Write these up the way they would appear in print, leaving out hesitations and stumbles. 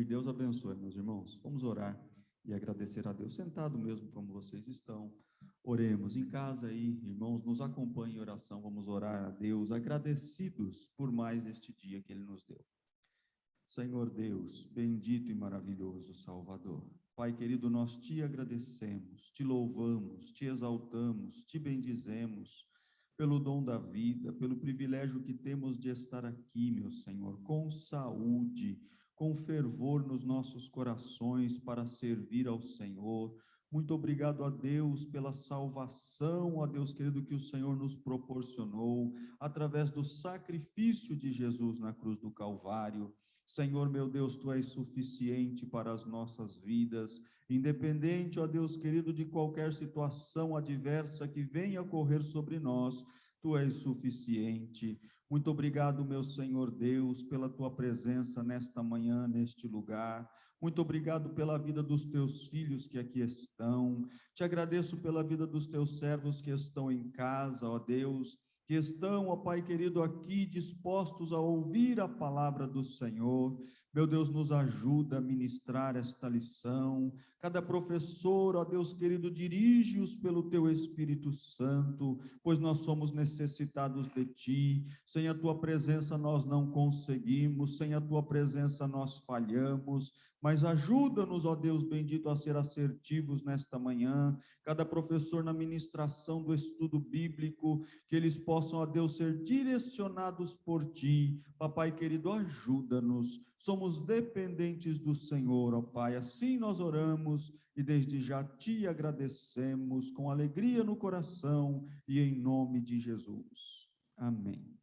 Deus abençoe, meus irmãos. Vamos orar e agradecer a Deus, sentado mesmo como vocês estão. Oremos em casa aí, irmãos, nos acompanhem em oração. Vamos orar a Deus, agradecidos por mais este dia que Ele nos deu. Senhor Deus, bendito e maravilhoso Salvador. Pai querido, nós te agradecemos, te louvamos, te exaltamos, te bendizemos pelo dom da vida, pelo privilégio que temos de estar aqui, meu Senhor, com saúde, com fervor nos nossos corações para servir ao Senhor. Muito obrigado a Deus pela salvação, a Deus querido, que o Senhor nos proporcionou através do sacrifício de Jesus na cruz do Calvário. Senhor, meu Deus, Tu és suficiente para as nossas vidas, independente, ó Deus querido, de qualquer situação adversa que venha a ocorrer sobre nós, Tu és suficiente. Muito obrigado, meu Senhor Deus, pela Tua presença nesta manhã, neste lugar. Muito obrigado pela vida dos Teus filhos que aqui estão. Te agradeço pela vida dos Teus servos que estão em casa, ó Deus, que estão, ó Pai querido, aqui dispostos a ouvir a palavra do Senhor. Meu Deus, nos ajuda a ministrar esta lição. Cada professor, ó Deus querido, dirige-os pelo Teu Espírito Santo, pois nós somos necessitados de Ti. Sem a Tua presença nós não conseguimos, sem a Tua presença nós falhamos, mas ajuda-nos, ó Deus bendito, a ser assertivos nesta manhã. Cada professor na ministração do estudo bíblico, que eles possam, ó Deus, ser direcionados por Ti. Papai querido, ajuda-nos. Somos dependentes do Senhor, ó Pai. Assim nós oramos e desde já Te agradecemos com alegria no coração e em nome de Jesus. Amém.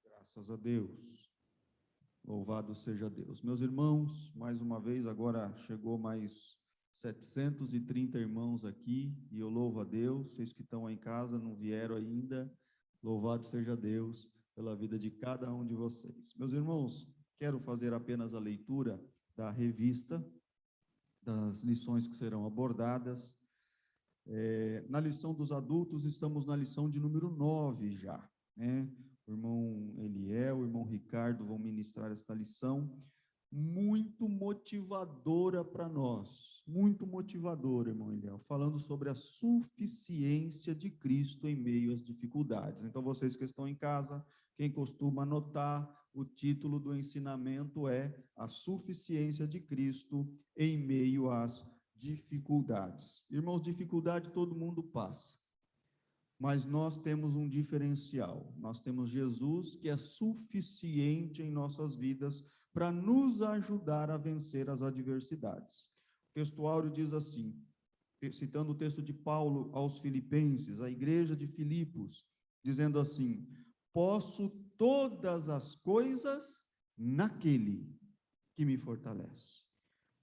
Graças a Deus. Louvado seja Deus. Meus irmãos, mais uma vez, agora chegou mais 730 irmãos aqui, e eu louvo a Deus. Vocês que estão aí em casa, não vieram ainda, louvado seja Deus pela vida de cada um de vocês. Meus irmãos, quero fazer apenas a leitura da revista, das lições que serão abordadas. Na lição dos adultos, estamos na lição de número 9 já, né? O irmão Eliel, o irmão Ricardo vão ministrar esta lição, muito motivadora para nós, muito motivadora, irmão Eliel, falando sobre a suficiência de Cristo em meio às dificuldades. Então, vocês que estão em casa, quem costuma anotar, o título do ensinamento é A Suficiência de Cristo em meio às dificuldades. Irmãos, dificuldade todo mundo passa. Mas nós temos um diferencial. Nós temos Jesus que é suficiente em nossas vidas para nos ajudar a vencer as adversidades. O texto áureo diz assim, citando o texto de Paulo aos Filipenses, a igreja de Filipos, dizendo assim: posso todas as coisas naquele que me fortalece.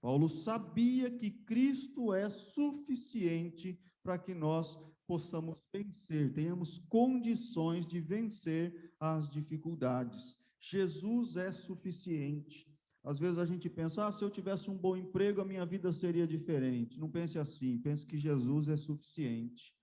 Paulo sabia que Cristo é suficiente para que nós possamos vencer, tenhamos condições de vencer as dificuldades. Jesus é suficiente. Às vezes a gente pensa, se eu tivesse um bom emprego, a minha vida seria diferente. Não pense assim, pense que Jesus é suficiente.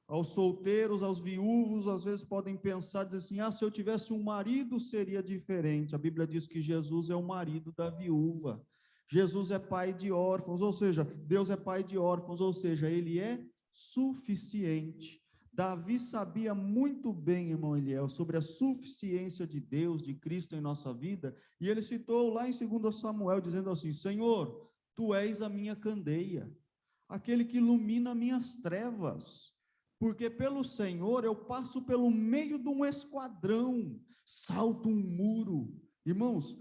Aos solteiros, aos viúvos, às vezes podem pensar, dizer assim, se eu tivesse um marido, seria diferente. A Bíblia diz que Jesus é o marido da viúva. Jesus é pai de órfãos, ou seja, Deus é pai de órfãos, ou seja, Ele é suficiente. Davi sabia muito bem, irmão Eliel, sobre a suficiência de Deus, de Cristo em nossa vida, e ele citou lá em 2 Samuel, dizendo assim: Senhor, Tu és a minha candeia, aquele que ilumina minhas trevas, porque pelo Senhor eu passo pelo meio de um esquadrão, salto um muro. Irmãos,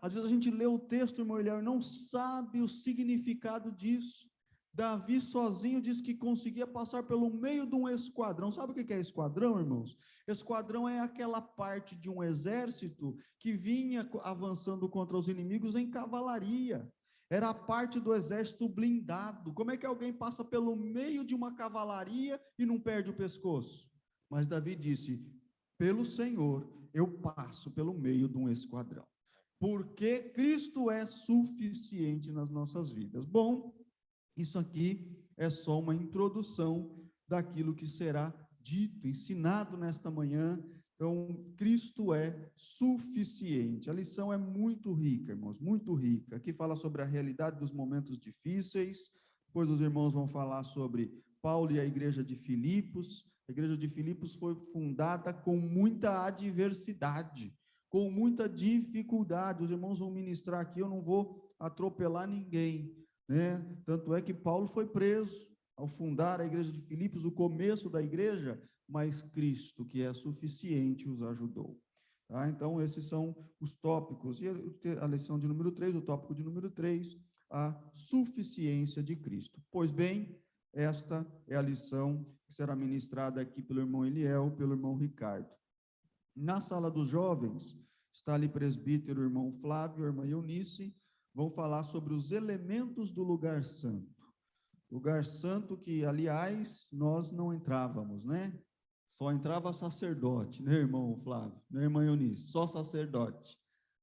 às vezes a gente lê o texto, irmão Eliel, e não sabe o significado disso. Davi sozinho disse que conseguia passar pelo meio de um esquadrão. Sabe o que é esquadrão, irmãos? Esquadrão é aquela parte de um exército que vinha avançando contra os inimigos em cavalaria. Era a parte do exército blindado. Como é que alguém passa pelo meio de uma cavalaria e não perde o pescoço? Mas Davi disse: pelo Senhor eu passo pelo meio de um esquadrão, porque Cristo é suficiente nas nossas vidas. Bom, isso aqui é só uma introdução daquilo que será dito, ensinado nesta manhã, Então, Cristo é suficiente. A lição é muito rica, irmãos, muito rica. Aqui fala sobre a realidade dos momentos difíceis, depois os irmãos vão falar sobre Paulo e a igreja de Filipos. A igreja de Filipos foi fundada com muita adversidade, com muita dificuldade. Os irmãos vão ministrar aqui, eu não vou atropelar ninguém, né? Tanto é que Paulo foi preso ao fundar a igreja de Filipos, o começo da igreja, mas Cristo, que é suficiente, os ajudou. Tá? Então, esses são os tópicos. E a lição de número 3, o tópico de número 3, a suficiência de Cristo. Pois bem, esta é a lição que será ministrada aqui pelo irmão Eliel, pelo irmão Ricardo. Na sala dos jovens, está ali presbítero, o irmão Flávio, a irmã Eunice, vão falar sobre os elementos do lugar santo. Lugar santo que, aliás, nós não entrávamos, né? Só entrava sacerdote, né, irmão Flávio? Né, irmã Eunice? Só sacerdote.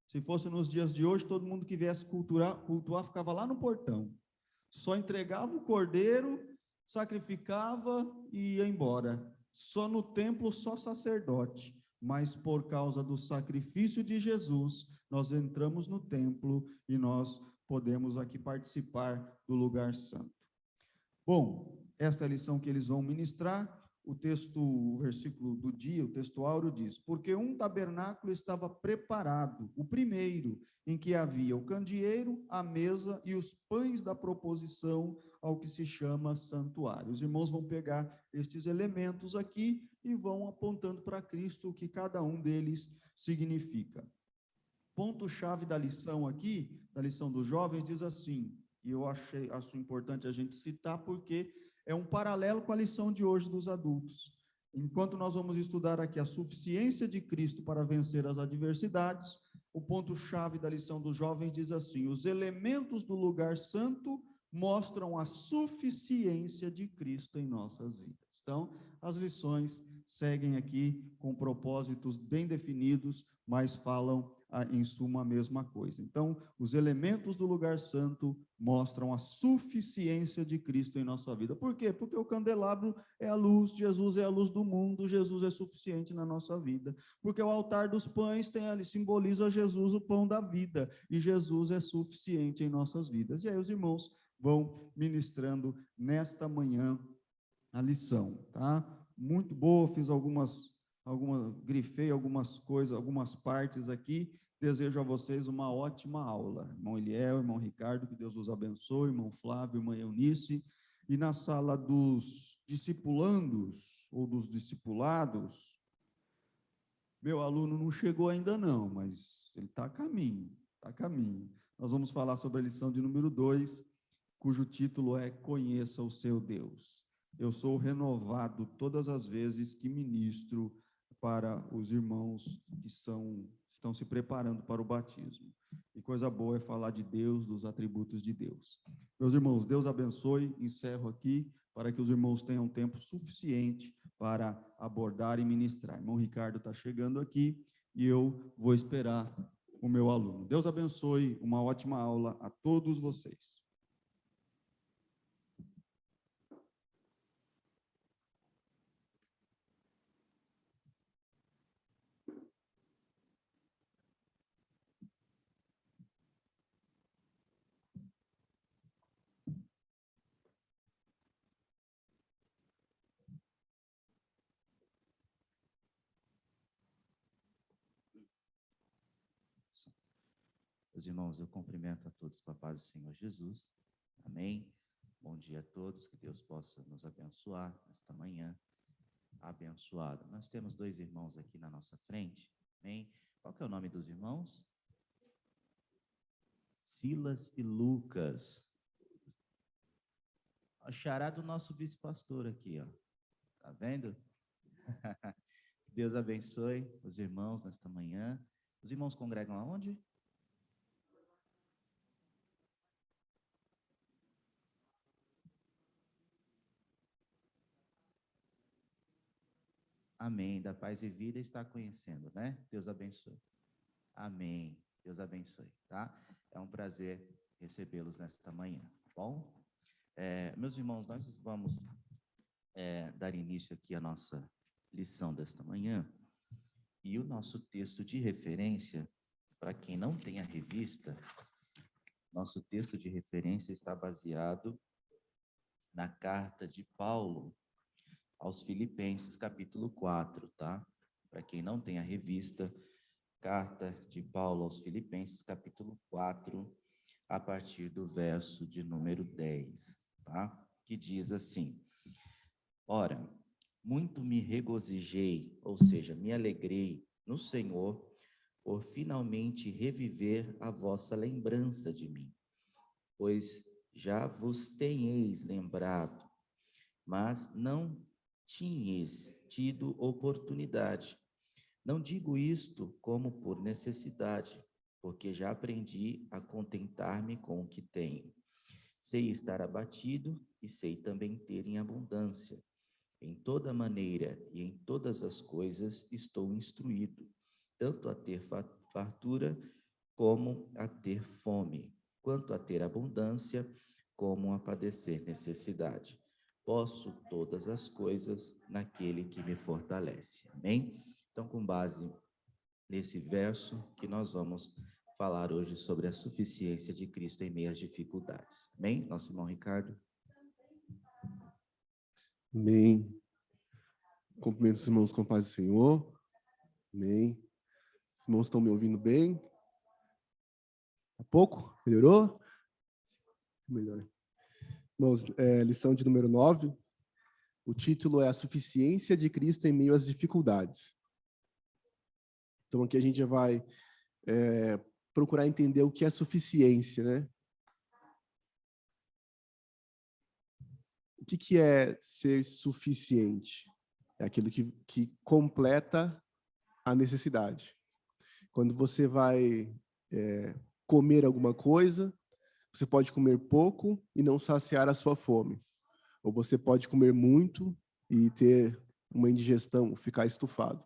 Se fosse nos dias de hoje, todo mundo que viesse cultuar ficava lá no portão. Só entregava o cordeiro, sacrificava e ia embora. Só no templo, só sacerdote. Mas por causa do sacrifício de Jesus, nós entramos no templo e nós podemos aqui participar do lugar santo. Bom, esta é a lição que eles vão ministrar. O texto, o versículo do dia, o texto áureo diz: porque um tabernáculo estava preparado, o primeiro, em que havia o candeeiro, a mesa e os pães da proposição ao que se chama santuário. Os irmãos vão pegar estes elementos aqui e vão apontando para Cristo o que cada um deles significa. Ponto-chave da lição aqui, da lição dos jovens, diz assim, e eu acho importante a gente citar, porque é um paralelo com a lição de hoje dos adultos. Enquanto nós vamos estudar aqui a suficiência de Cristo para vencer as adversidades, o ponto-chave da lição dos jovens diz assim: os elementos do lugar santo mostram a suficiência de Cristo em nossas vidas. Então, as lições seguem aqui com propósitos bem definidos, mas falam em suma a mesma coisa. Então, os elementos do lugar santo mostram a suficiência de Cristo em nossa vida. Por quê? Porque o candelabro é a luz, Jesus é a luz do mundo, Jesus é suficiente na nossa vida. Porque o altar dos pães simboliza Jesus, o pão da vida, e Jesus é suficiente em nossas vidas. E aí os irmãos vão ministrando nesta manhã a lição, tá? Muito boa, fiz grifei algumas coisas, algumas partes aqui. Desejo a vocês uma ótima aula. Irmão Eliel, irmão Ricardo, que Deus os abençoe, irmão Flávio, irmã Eunice. E na sala dos discipulandos, ou dos discipulados, meu aluno não chegou ainda não, mas ele está a caminho, está a caminho. Nós vamos falar sobre a lição de número 2, cujo título é Conheça o seu Deus. Eu sou renovado todas as vezes que ministro para os irmãos que estão se preparando para o batismo. E coisa boa é falar de Deus, dos atributos de Deus. Meus irmãos, Deus abençoe. Encerro aqui para que os irmãos tenham tempo suficiente para abordar e ministrar. Irmão Ricardo está chegando aqui e eu vou esperar o meu aluno. Deus abençoe. Uma ótima aula a todos vocês. Meus irmãos, eu cumprimento a todos com a paz do Senhor Jesus. Amém. Bom dia a todos, que Deus possa nos abençoar nesta manhã abençoada. Nós temos 2 irmãos aqui na nossa frente. Amém. Qual que é o nome dos irmãos? Silas e Lucas. O xará do nosso vice-pastor aqui, ó. Tá vendo? Deus abençoe os irmãos nesta manhã. Os irmãos congregam aonde? Amém. Da Paz e Vida está conhecendo, né? Deus abençoe. Amém. Deus abençoe, tá? É um prazer recebê-los nesta manhã, tá bom? Meus irmãos, nós vamos dar início aqui à nossa lição desta manhã. E o nosso texto de referência, para quem não tem a revista, nosso texto de referência está baseado na carta de Paulo aos Filipenses, capítulo 4, tá? Para quem não tem a revista, carta de Paulo aos Filipenses, capítulo 4, a partir do verso de número 10, tá? Que diz assim: Ora, muito me regozijei, ou seja, me alegrei no Senhor, por finalmente reviver a vossa lembrança de mim, pois já vos tenheis lembrado, mas não tinheis tido oportunidade. Não digo isto como por necessidade, porque já aprendi a contentar-me com o que tenho. Sei estar abatido e sei também ter em abundância. Em toda maneira e em todas as coisas estou instruído, tanto a ter fartura como a ter fome, quanto a ter abundância como a padecer necessidade. Posso todas as coisas naquele que me fortalece. Amém? Então, com base nesse verso que nós vamos falar hoje sobre a suficiência de Cristo em meio às dificuldades. Amém? Nosso irmão Ricardo. Amém. Cumprimento os irmãos com a paz do Senhor. Amém. Os irmãos estão me ouvindo bem? Há pouco? Melhorou? Melhor. Irmãos, lição de número 9. O título é A Suficiência de Cristo em Meio às Dificuldades. Então, aqui a gente já vai procurar entender o que é suficiência, né? O que é ser suficiente? É aquilo que completa a necessidade. Quando você vai comer alguma coisa, você pode comer pouco e não saciar a sua fome. Ou você pode comer muito e ter uma indigestão, ficar estufado.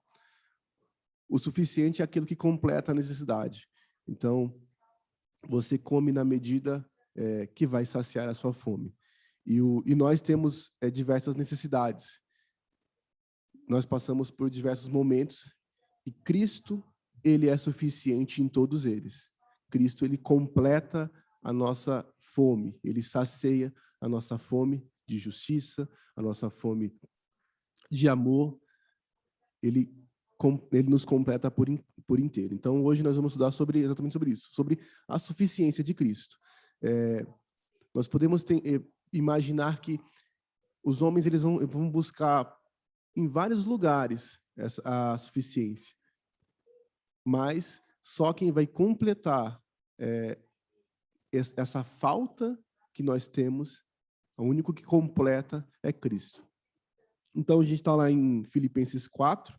O suficiente é aquilo que completa a necessidade. Então, você come na medida que vai saciar a sua fome. E nós temos diversas necessidades. Nós passamos por diversos momentos e Cristo, ele é suficiente em todos eles. Cristo, ele completa a nossa fome, ele sacia a nossa fome de justiça, a nossa fome de amor, ele nos completa por inteiro. Então, hoje nós vamos estudar exatamente sobre isso, sobre a suficiência de Cristo. Nós podemos imaginar que os homens eles vão buscar em vários lugares a suficiência, mas só quem vai completar essa falta que nós temos, o único que completa é Cristo. Então, a gente está lá em Filipenses 4,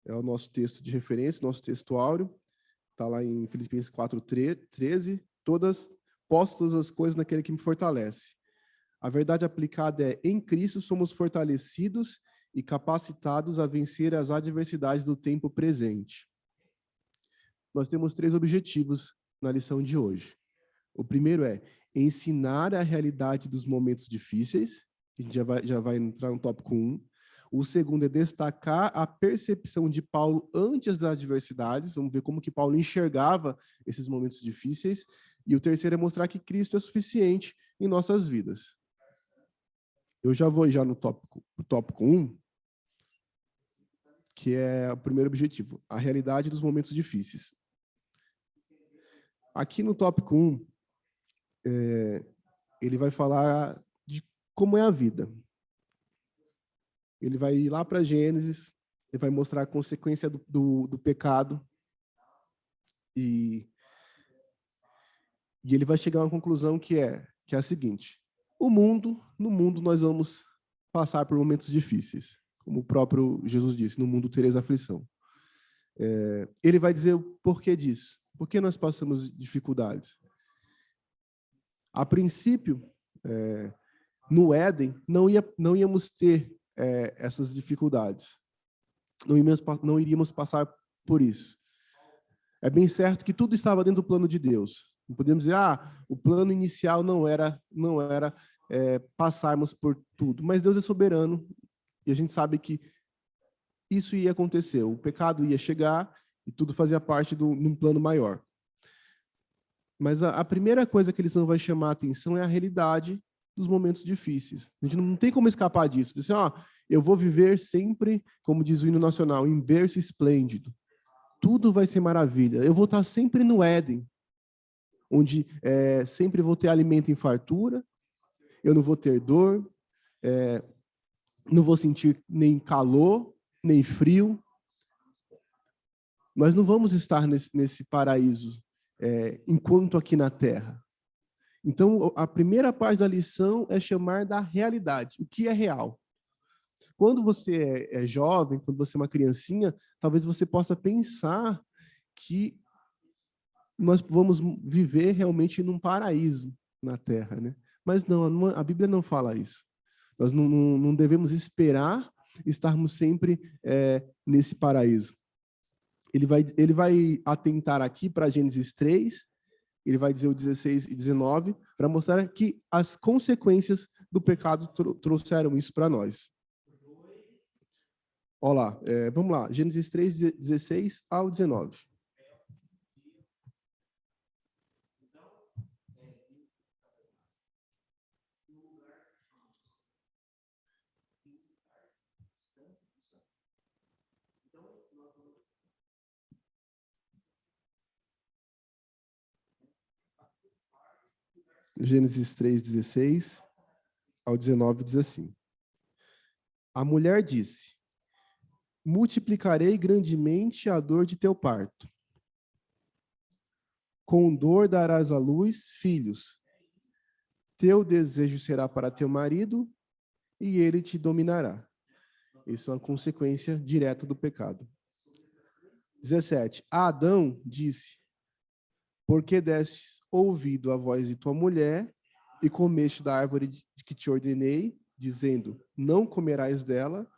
é o nosso texto de referência, nosso texto áureo, está lá em Filipenses 4, 13, posso todas as coisas naquele que me fortalece. A verdade aplicada é, em Cristo somos fortalecidos e capacitados a vencer as adversidades do tempo presente. Nós temos 3 objetivos na lição de hoje. O primeiro é ensinar a realidade dos momentos difíceis, a gente já vai entrar no tópico 1. O segundo é destacar a percepção de Paulo antes das adversidades, vamos ver como que Paulo enxergava esses momentos difíceis. E o terceiro é mostrar que Cristo é suficiente em nossas vidas. Eu já vou no tópico 1, que é o primeiro objetivo, a realidade dos momentos difíceis. Aqui no tópico 1, ele vai falar de como é a vida. Ele vai ir lá para Gênesis, ele vai mostrar a consequência do pecado, e ele vai chegar a uma conclusão que é a seguinte: no mundo nós vamos passar por momentos difíceis, como o próprio Jesus disse, no mundo tereis aflição. Ele vai dizer o porquê disso, por que nós passamos dificuldades. A princípio, no Éden, não íamos ter essas dificuldades, não iríamos passar por isso. É bem certo que tudo estava dentro do plano de Deus. Não podemos dizer, o plano inicial não era passarmos por tudo. Mas Deus é soberano e a gente sabe que isso ia acontecer, o pecado ia chegar e tudo fazia parte de um plano maior. Mas a primeira coisa que eles não vai chamar a atenção é a realidade dos momentos difíceis. A gente não tem como escapar disso. Dizer, eu vou viver sempre, como diz o hino nacional, em berço esplêndido. Tudo vai ser maravilha. Eu vou estar sempre no Éden, onde sempre vou ter alimento em fartura, eu não vou ter dor, não vou sentir nem calor, nem frio. Nós não vamos estar nesse paraíso enquanto aqui na Terra. Então, a primeira parte da lição é chamar da realidade, o que é real. Quando você é jovem, quando você é uma criancinha, talvez você possa pensar que nós vamos viver realmente num paraíso na Terra, né? Mas não, a Bíblia não fala isso. Nós não devemos esperar estarmos sempre nesse paraíso. Ele vai atentar aqui para Gênesis 3, ele vai dizer o 16 e 19, para mostrar que as consequências do pecado trouxeram isso para nós. Olha lá, vamos lá, Gênesis 3, 16 ao 19. Gênesis 3, 16 ao 19 diz assim: A mulher disse: multiplicarei grandemente a dor de teu parto. Com dor darás à luz filhos. Teu desejo será para teu marido, e ele te dominará. Isso é uma consequência direta do pecado. 17. Adão disse: porque deste ouvido à voz de tua mulher, e comeste da árvore que te ordenei, dizendo: não comerás dela,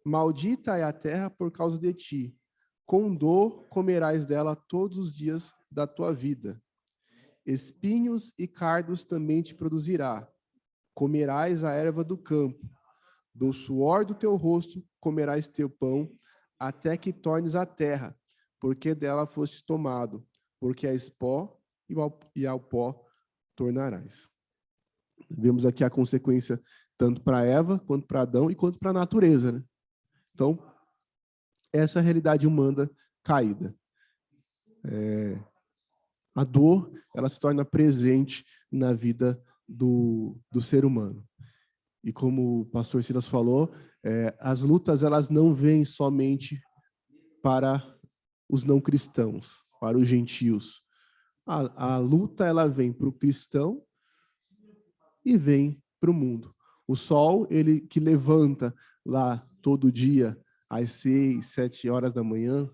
maldita é a terra por causa de ti. Com dor comerás dela todos os dias da tua vida. Espinhos e cardos também te produzirá. Comerás a erva do campo. Do suor do teu rosto comerás teu pão, até que tornes a terra, porque dela foste tomado, porque és pó e ao pó tornarás. Vemos aqui a consequência tanto para Eva, quanto para Adão e quanto para a natureza, né? Então, essa é a realidade humana caída. A dor, ela se torna presente na vida do ser humano. E como o pastor Silas falou, as lutas, elas não vêm somente para os não cristãos, para os gentios. A luta, ela vem para o cristão e vem para o mundo. O sol, ele que levanta lá todo dia, às 6, 7 horas da manhã,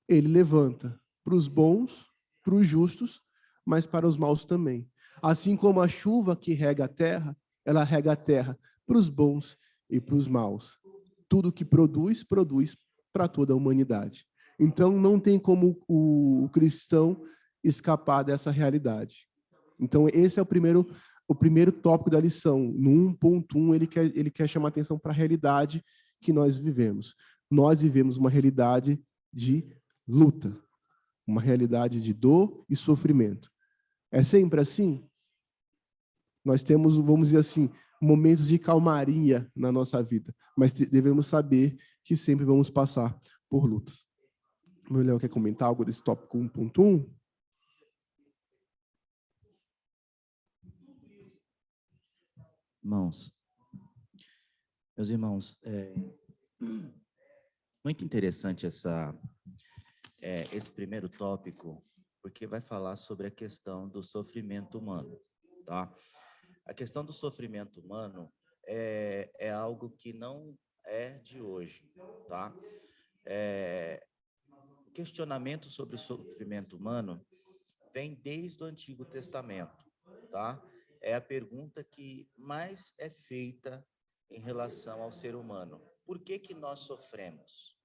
ele levanta para os bons, para os justos, mas para os maus também. Assim como a chuva que rega a terra, ela rega a terra para os bons e para os maus. Tudo que produz, produz para toda a humanidade. Então, não tem como o cristão escapar dessa realidade. Então, esse é o primeiro tópico da lição. No 1.1, ele quer chamar atenção para a realidade que nós vivemos. Nós vivemos uma realidade de luta, uma realidade de dor e sofrimento. É sempre assim? Nós temos, vamos dizer assim, momentos de calmaria na nossa vida, mas devemos saber que sempre vamos passar por lutas. Meu Léo quer comentar algo desse tópico 1.1? Meus irmãos, muito interessante esse primeiro tópico, porque vai falar sobre a questão do sofrimento humano, tá? A questão do sofrimento humano é algo que não é de hoje, tá? O questionamento sobre o sofrimento humano vem desde o Antigo Testamento, tá? É a pergunta que mais é feita em relação ao ser humano. Por que que nós sofremos?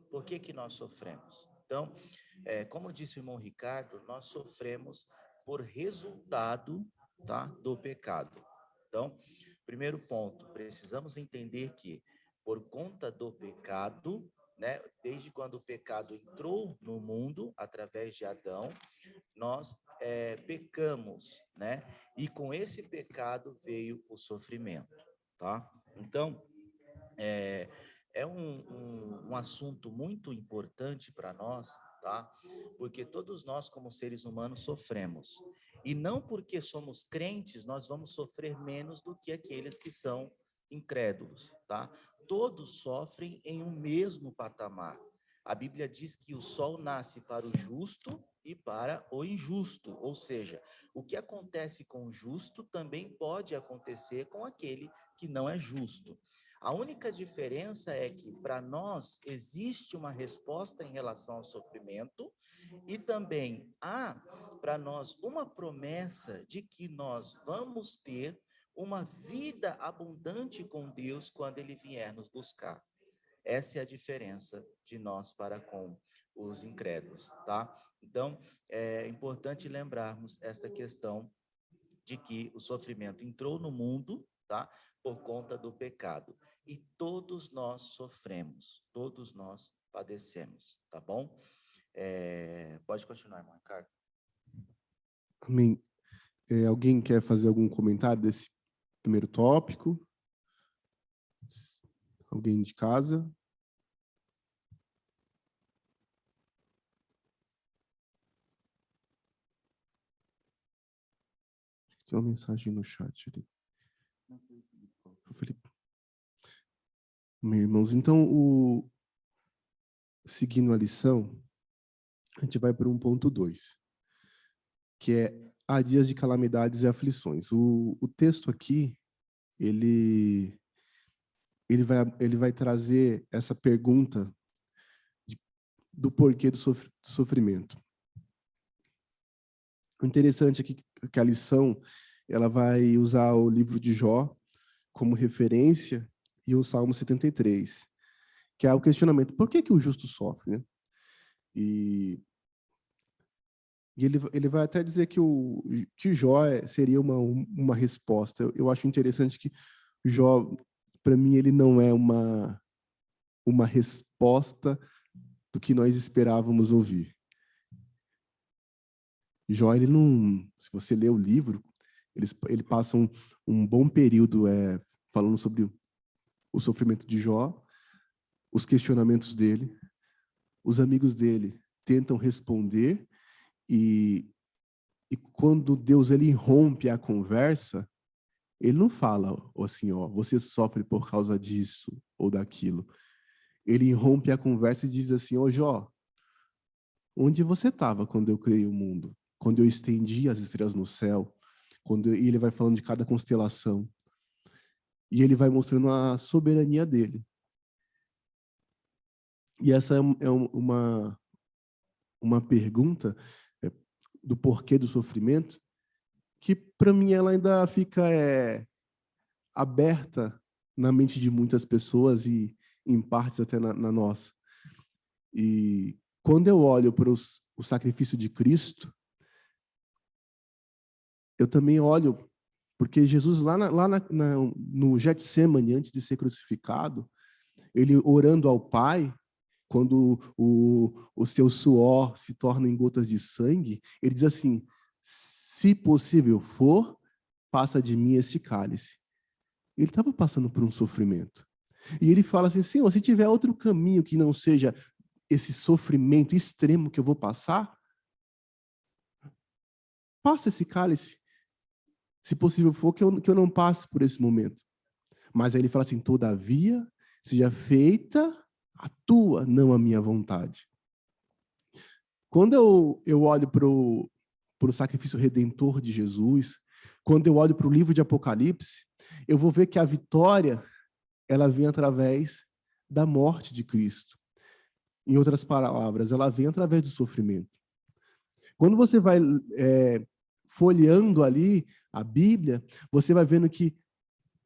Por que que nós sofremos? Então, como disse o irmão Ricardo, nós sofremos por resultado, tá, do pecado. Então, primeiro ponto, precisamos entender que por conta do pecado, né? Desde quando o pecado entrou no mundo, através de Adão, nós pecamos, né? E com esse pecado veio o sofrimento, tá? Então, é um assunto muito importante para nós, tá? Porque todos nós, como seres humanos, sofremos. E não porque somos crentes, nós vamos sofrer menos do que aqueles que são incrédulos, tá? Todos sofrem em um mesmo patamar. A Bíblia diz que o sol nasce para o justo e para o injusto, ou seja, o que acontece com o justo também pode acontecer com aquele que não é justo. A única diferença é que para nós existe uma resposta em relação ao sofrimento e também há para nós uma promessa de que nós vamos ter uma vida abundante com Deus quando Ele vier nos buscar. Essa é a diferença de nós para com os incrédulos, tá? Então, é importante lembrarmos esta questão de que o sofrimento entrou no mundo, tá? Por conta do pecado. E todos nós sofremos, todos nós padecemos, tá bom? Pode continuar, irmão Ricardo. Amém. Alguém quer fazer algum comentário desse primeiro tópico? Alguém de casa? Tem uma mensagem no chat ali. Felipe. Meus irmãos, então, seguindo a lição, a gente vai para 1.2, que é há dias de calamidades e aflições. O texto aqui, ele vai trazer essa pergunta do porquê do sofrimento. O interessante aqui é que a lição ela vai usar o livro de Jó como referência e o Salmo 73, que é o questionamento: por que o justo sofre, né? E ele vai até dizer que Jó seria uma resposta. Eu acho interessante que Jó, para mim, ele não é uma resposta do que nós esperávamos ouvir. Jó, ele não... Se você ler o livro, ele passa um bom período falando sobre o sofrimento de Jó, os questionamentos dele, os amigos dele tentam responder, e quando Deus ele rompe a conversa, ele não fala assim, você sofre por causa disso ou daquilo. Ele rompe a conversa e diz assim: Jó, onde você estava quando eu criei o mundo? Quando eu estendi as estrelas no céu? E ele vai falando de cada constelação. E ele vai mostrando a soberania dele. E essa é uma pergunta do porquê do sofrimento, que para mim ela ainda fica aberta na mente de muitas pessoas e em partes até na nossa. E quando eu olho para o sacrifício de Cristo, eu também olho, porque Jesus lá no Getsemane, antes de ser crucificado, ele orando ao Pai, quando o seu suor se torna em gotas de sangue, ele diz assim: se possível for, passa de mim este cálice. Ele estava passando por um sofrimento. E ele fala assim: Senhor, se tiver outro caminho que não seja esse sofrimento extremo que eu vou passar, passa esse cálice. Se possível for, que eu não passe por esse momento. Mas aí ele fala assim: todavia, seja feita a tua, não a minha vontade. Quando eu olho para o sacrifício redentor de Jesus, quando eu olho para o livro de Apocalipse, eu vou ver que a vitória ela vem através da morte de Cristo. Em outras palavras, ela vem através do sofrimento. Quando você vai folheando ali a Bíblia, você vai vendo que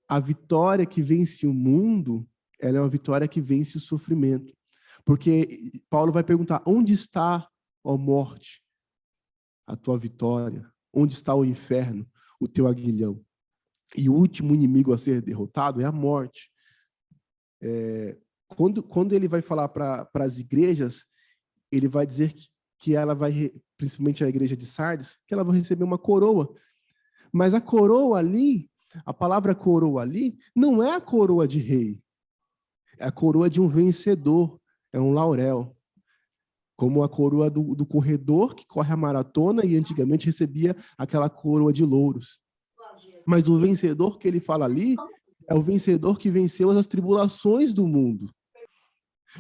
a vitória que vence o mundo, ela é uma vitória que vence o sofrimento. Porque Paulo vai perguntar: onde está, ó morte, a tua vitória? Onde está o inferno, o teu aguilhão? E o último inimigo a ser derrotado é a morte. Quando ele vai falar para as igrejas, ele vai dizer que ela vai, principalmente a igreja de Sardes, que ela vai receber uma coroa. Mas a coroa ali, a palavra coroa ali, não é a coroa de rei. É a coroa de um vencedor, é um laurel. Como a coroa do corredor que corre a maratona e antigamente recebia aquela coroa de louros. Mas o vencedor que ele fala ali é o vencedor que venceu as tribulações do mundo.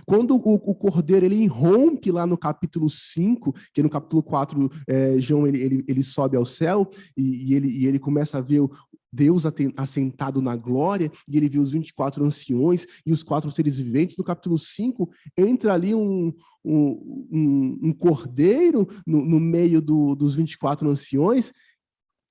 Quando o Cordeiro ele irrompe lá no capítulo 5, que no capítulo 4, João ele sobe ao céu e ele começa a ver Deus assentado na glória, e ele vê os 24 anciões e os 4 seres viventes. No capítulo 5, entra ali um cordeiro no meio dos 24 anciões,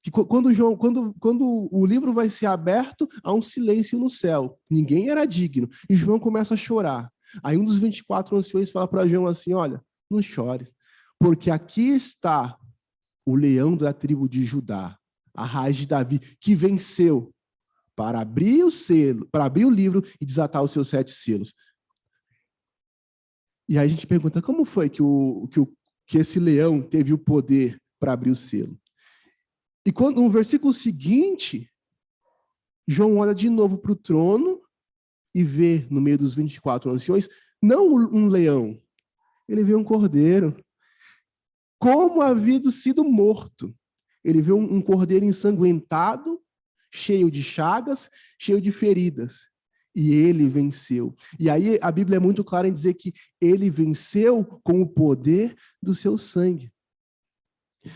que quando o livro vai ser aberto, há um silêncio no céu. Ninguém era digno. E João começa a chorar. Aí um dos 24 anciões fala para João assim, olha, não chore, porque aqui está o leão da tribo de Judá, a raiz de Davi, que venceu para abrir o selo, para abrir o livro e desatar os seus 7 selos. E aí a gente pergunta, como foi que esse leão teve o poder para abrir o selo? E quando no versículo seguinte, João olha de novo para o trono e vê no meio dos 24 anciões, não um leão, ele vê um cordeiro, como havia sido morto. Ele vê um cordeiro ensanguentado, cheio de chagas, cheio de feridas. E ele venceu. E aí a Bíblia é muito clara em dizer que ele venceu com o poder do seu sangue.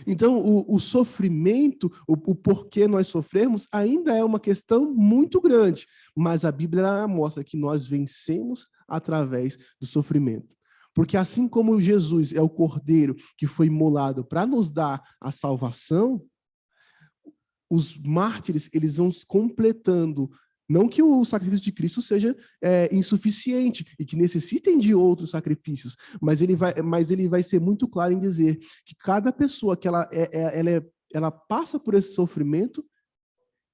Então, o sofrimento, o porquê nós sofremos, ainda é uma questão muito grande, mas a Bíblia mostra que nós vencemos através do sofrimento. Porque assim como Jesus é o cordeiro que foi imolado para nos dar a salvação, os mártires, eles vão completando. Não que o sacrifício de Cristo seja insuficiente e que necessitem de outros sacrifícios, mas ele vai ser muito claro em dizer que cada pessoa que ela passa por esse sofrimento,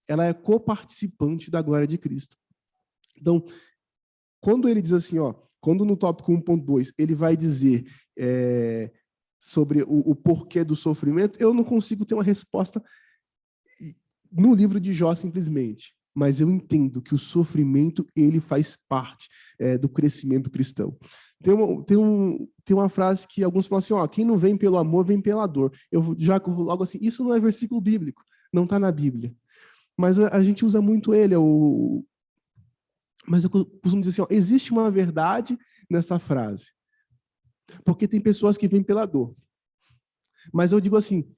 ela é coparticipante da glória de Cristo. Então, quando ele diz assim, quando no tópico 1.2 ele vai dizer sobre o porquê do sofrimento, eu não consigo ter uma resposta no livro de Jó simplesmente. Mas eu entendo que o sofrimento ele faz parte do crescimento cristão. Tem uma frase que alguns falam assim, quem não vem pelo amor, vem pela dor. Eu já logo assim, isso não é versículo bíblico, não está na Bíblia. Mas a gente usa muito ele. Mas eu costumo dizer assim, existe uma verdade nessa frase. Porque tem pessoas que vêm pela dor. Mas eu digo assim,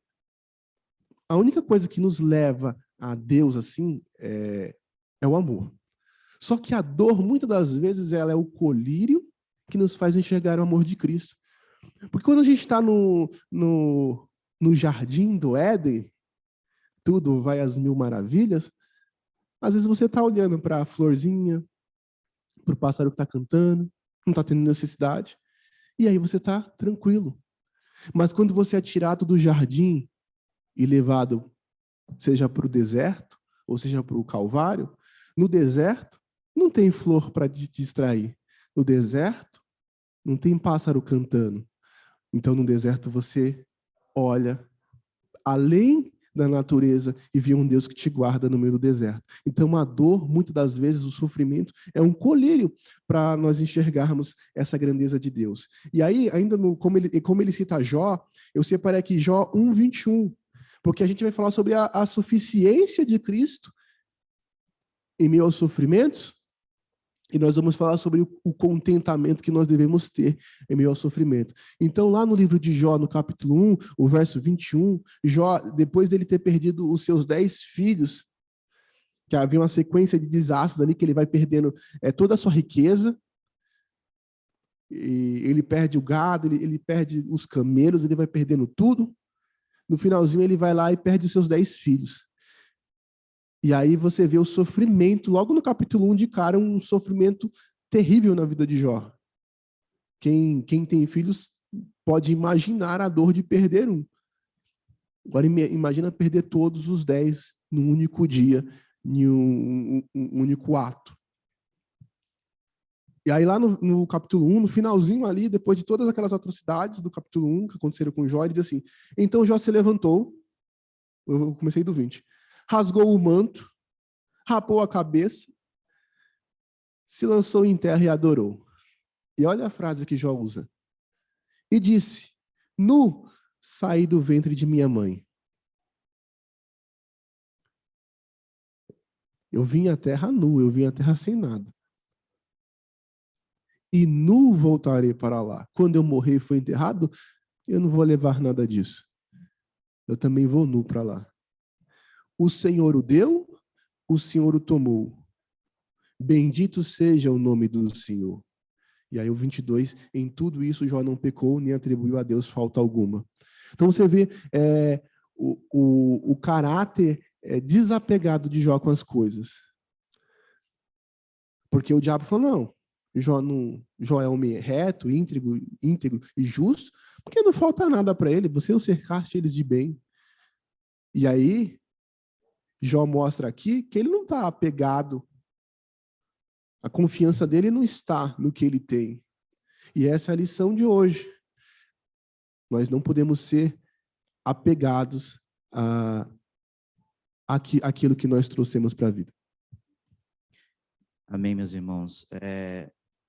a única coisa que nos leva a Deus assim é o amor. Só que a dor, muitas das vezes, ela é o colírio que nos faz enxergar o amor de Cristo. Porque quando a gente está no jardim do Éden, tudo vai às mil maravilhas, às vezes você está olhando para a florzinha, para o pássaro que está cantando, não está tendo necessidade, e aí você está tranquilo. Mas quando você é tirado do jardim e levado seja para o deserto, ou seja para o Calvário, no deserto não tem flor para te distrair. No deserto não tem pássaro cantando. Então, no deserto você olha além da natureza e vê um Deus que te guarda no meio do deserto. Então, a dor, muitas das vezes, o sofrimento, é um colírio para nós enxergarmos essa grandeza de Deus. E aí, ainda como ele cita Jó, eu separei aqui Jó 1:21, porque a gente vai falar sobre a suficiência de Cristo em meio aos sofrimentos, e nós vamos falar sobre o contentamento que nós devemos ter em meio ao sofrimento. Então, lá no livro de Jó, no capítulo 1, o verso 21, Jó, depois dele ter perdido os seus 10 filhos, que havia uma sequência de desastres ali, que ele vai perdendo toda a sua riqueza, e ele perde o gado, ele perde os camelos, ele vai perdendo tudo. No finalzinho, ele vai lá e perde os seus 10 filhos. E aí você vê o sofrimento, logo no capítulo 1 de cara, um sofrimento terrível na vida de Jó. Quem tem filhos pode imaginar a dor de perder um. Agora imagina perder todos os 10 num único dia, em um único ato. E aí lá no capítulo 1, no finalzinho ali, depois de todas aquelas atrocidades do capítulo 1 que aconteceram com Jó, ele diz assim: então Jó se levantou, eu comecei do 20, rasgou o manto, rapou a cabeça, se lançou em terra e adorou. E olha a frase que Jó usa. E disse: nu saí do ventre de minha mãe. Eu vim à terra nu, eu vim à terra sem nada. E nu voltarei para lá. Quando eu morrer e for enterrado, eu não vou levar nada disso. Eu também vou nu para lá. O Senhor o deu, o Senhor o tomou. Bendito seja o nome do Senhor. E aí o 22, em tudo isso Jó não pecou, nem atribuiu a Deus falta alguma. Então você vê o caráter desapegado de Jó com as coisas. Porque o diabo falou, não, Jó é homem reto, íntegro e justo, porque não falta nada para ele, você o cercaste eles de bem. E aí, Jó mostra aqui que ele não está apegado, a confiança dele não está no que ele tem. E essa é a lição de hoje. Nós não podemos ser apegados àquilo que nós trouxemos para a vida. Amém, meus irmãos.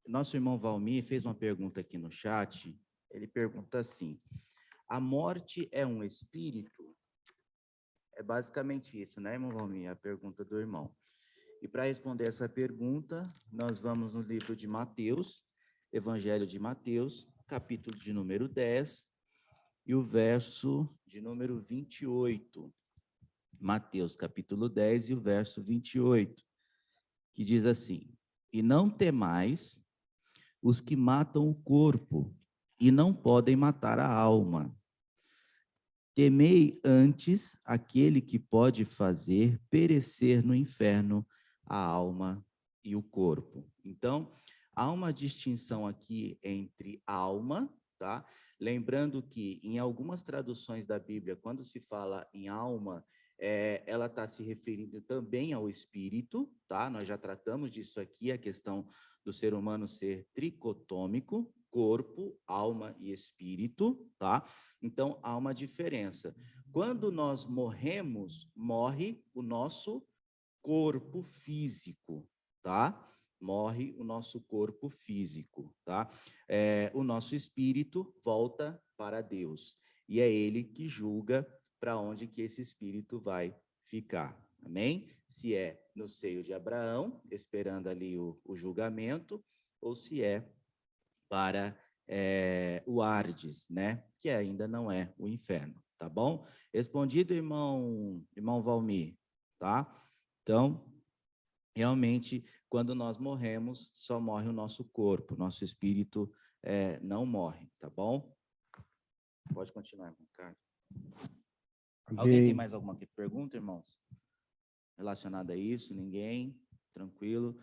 Nosso irmão Valmir fez uma pergunta aqui no chat. Ele pergunta assim: a morte é um espírito? É basicamente isso, né, irmão Valmir? A pergunta do irmão. E para responder essa pergunta, nós vamos no livro de Mateus, Evangelho de Mateus, capítulo de número 10, e o verso de número 28. Mateus, capítulo 10 e o verso 28, que diz assim: e não temais os que matam o corpo e não podem matar a alma. Temei antes aquele que pode fazer perecer no inferno a alma e o corpo. Então, há uma distinção aqui entre alma, tá? Lembrando que em algumas traduções da Bíblia, quando se fala em alma, ela está se referindo também ao espírito, tá? Nós já tratamos disso aqui, a questão do ser humano ser tricotômico, corpo, alma e espírito, tá? Então, há uma diferença. Quando nós morremos, morre o nosso corpo físico, tá? Morre o nosso corpo físico, tá? O nosso espírito volta para Deus. E é Ele que julga para onde que esse espírito vai ficar. Amém? Se é no seio de Abraão, esperando ali o julgamento, ou se é para o Hades, né? Que ainda não é o inferno, tá bom? Respondido, irmão Valmir, tá? Então, realmente, quando nós morremos, só morre o nosso corpo, nosso espírito não morre, tá bom? Pode continuar, irmão Carlos. Alguém tem mais alguma pergunta, irmãos? Relacionada a isso? Ninguém? Tranquilo?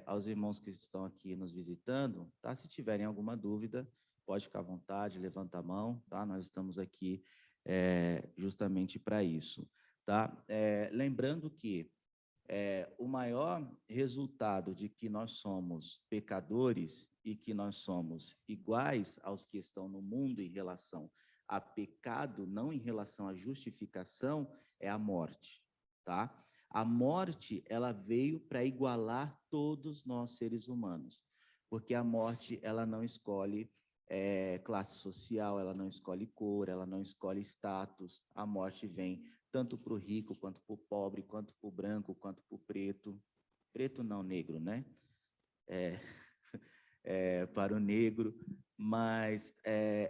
Aos irmãos que estão aqui nos visitando, tá? Se tiverem alguma dúvida, pode ficar à vontade, levanta a mão, tá? Nós estamos aqui justamente para isso, tá? Lembrando que o maior resultado de que nós somos pecadores e que nós somos iguais aos que estão no mundo em relação a pecado, não em relação à justificação, é a morte, tá? A morte, ela veio para igualar todos nós seres humanos, porque a morte, ela não escolhe classe social, ela não escolhe cor, ela não escolhe status. A morte vem tanto para o rico, quanto para o pobre, quanto para o branco, quanto para o preto. Preto não, negro, né? Para o negro, mas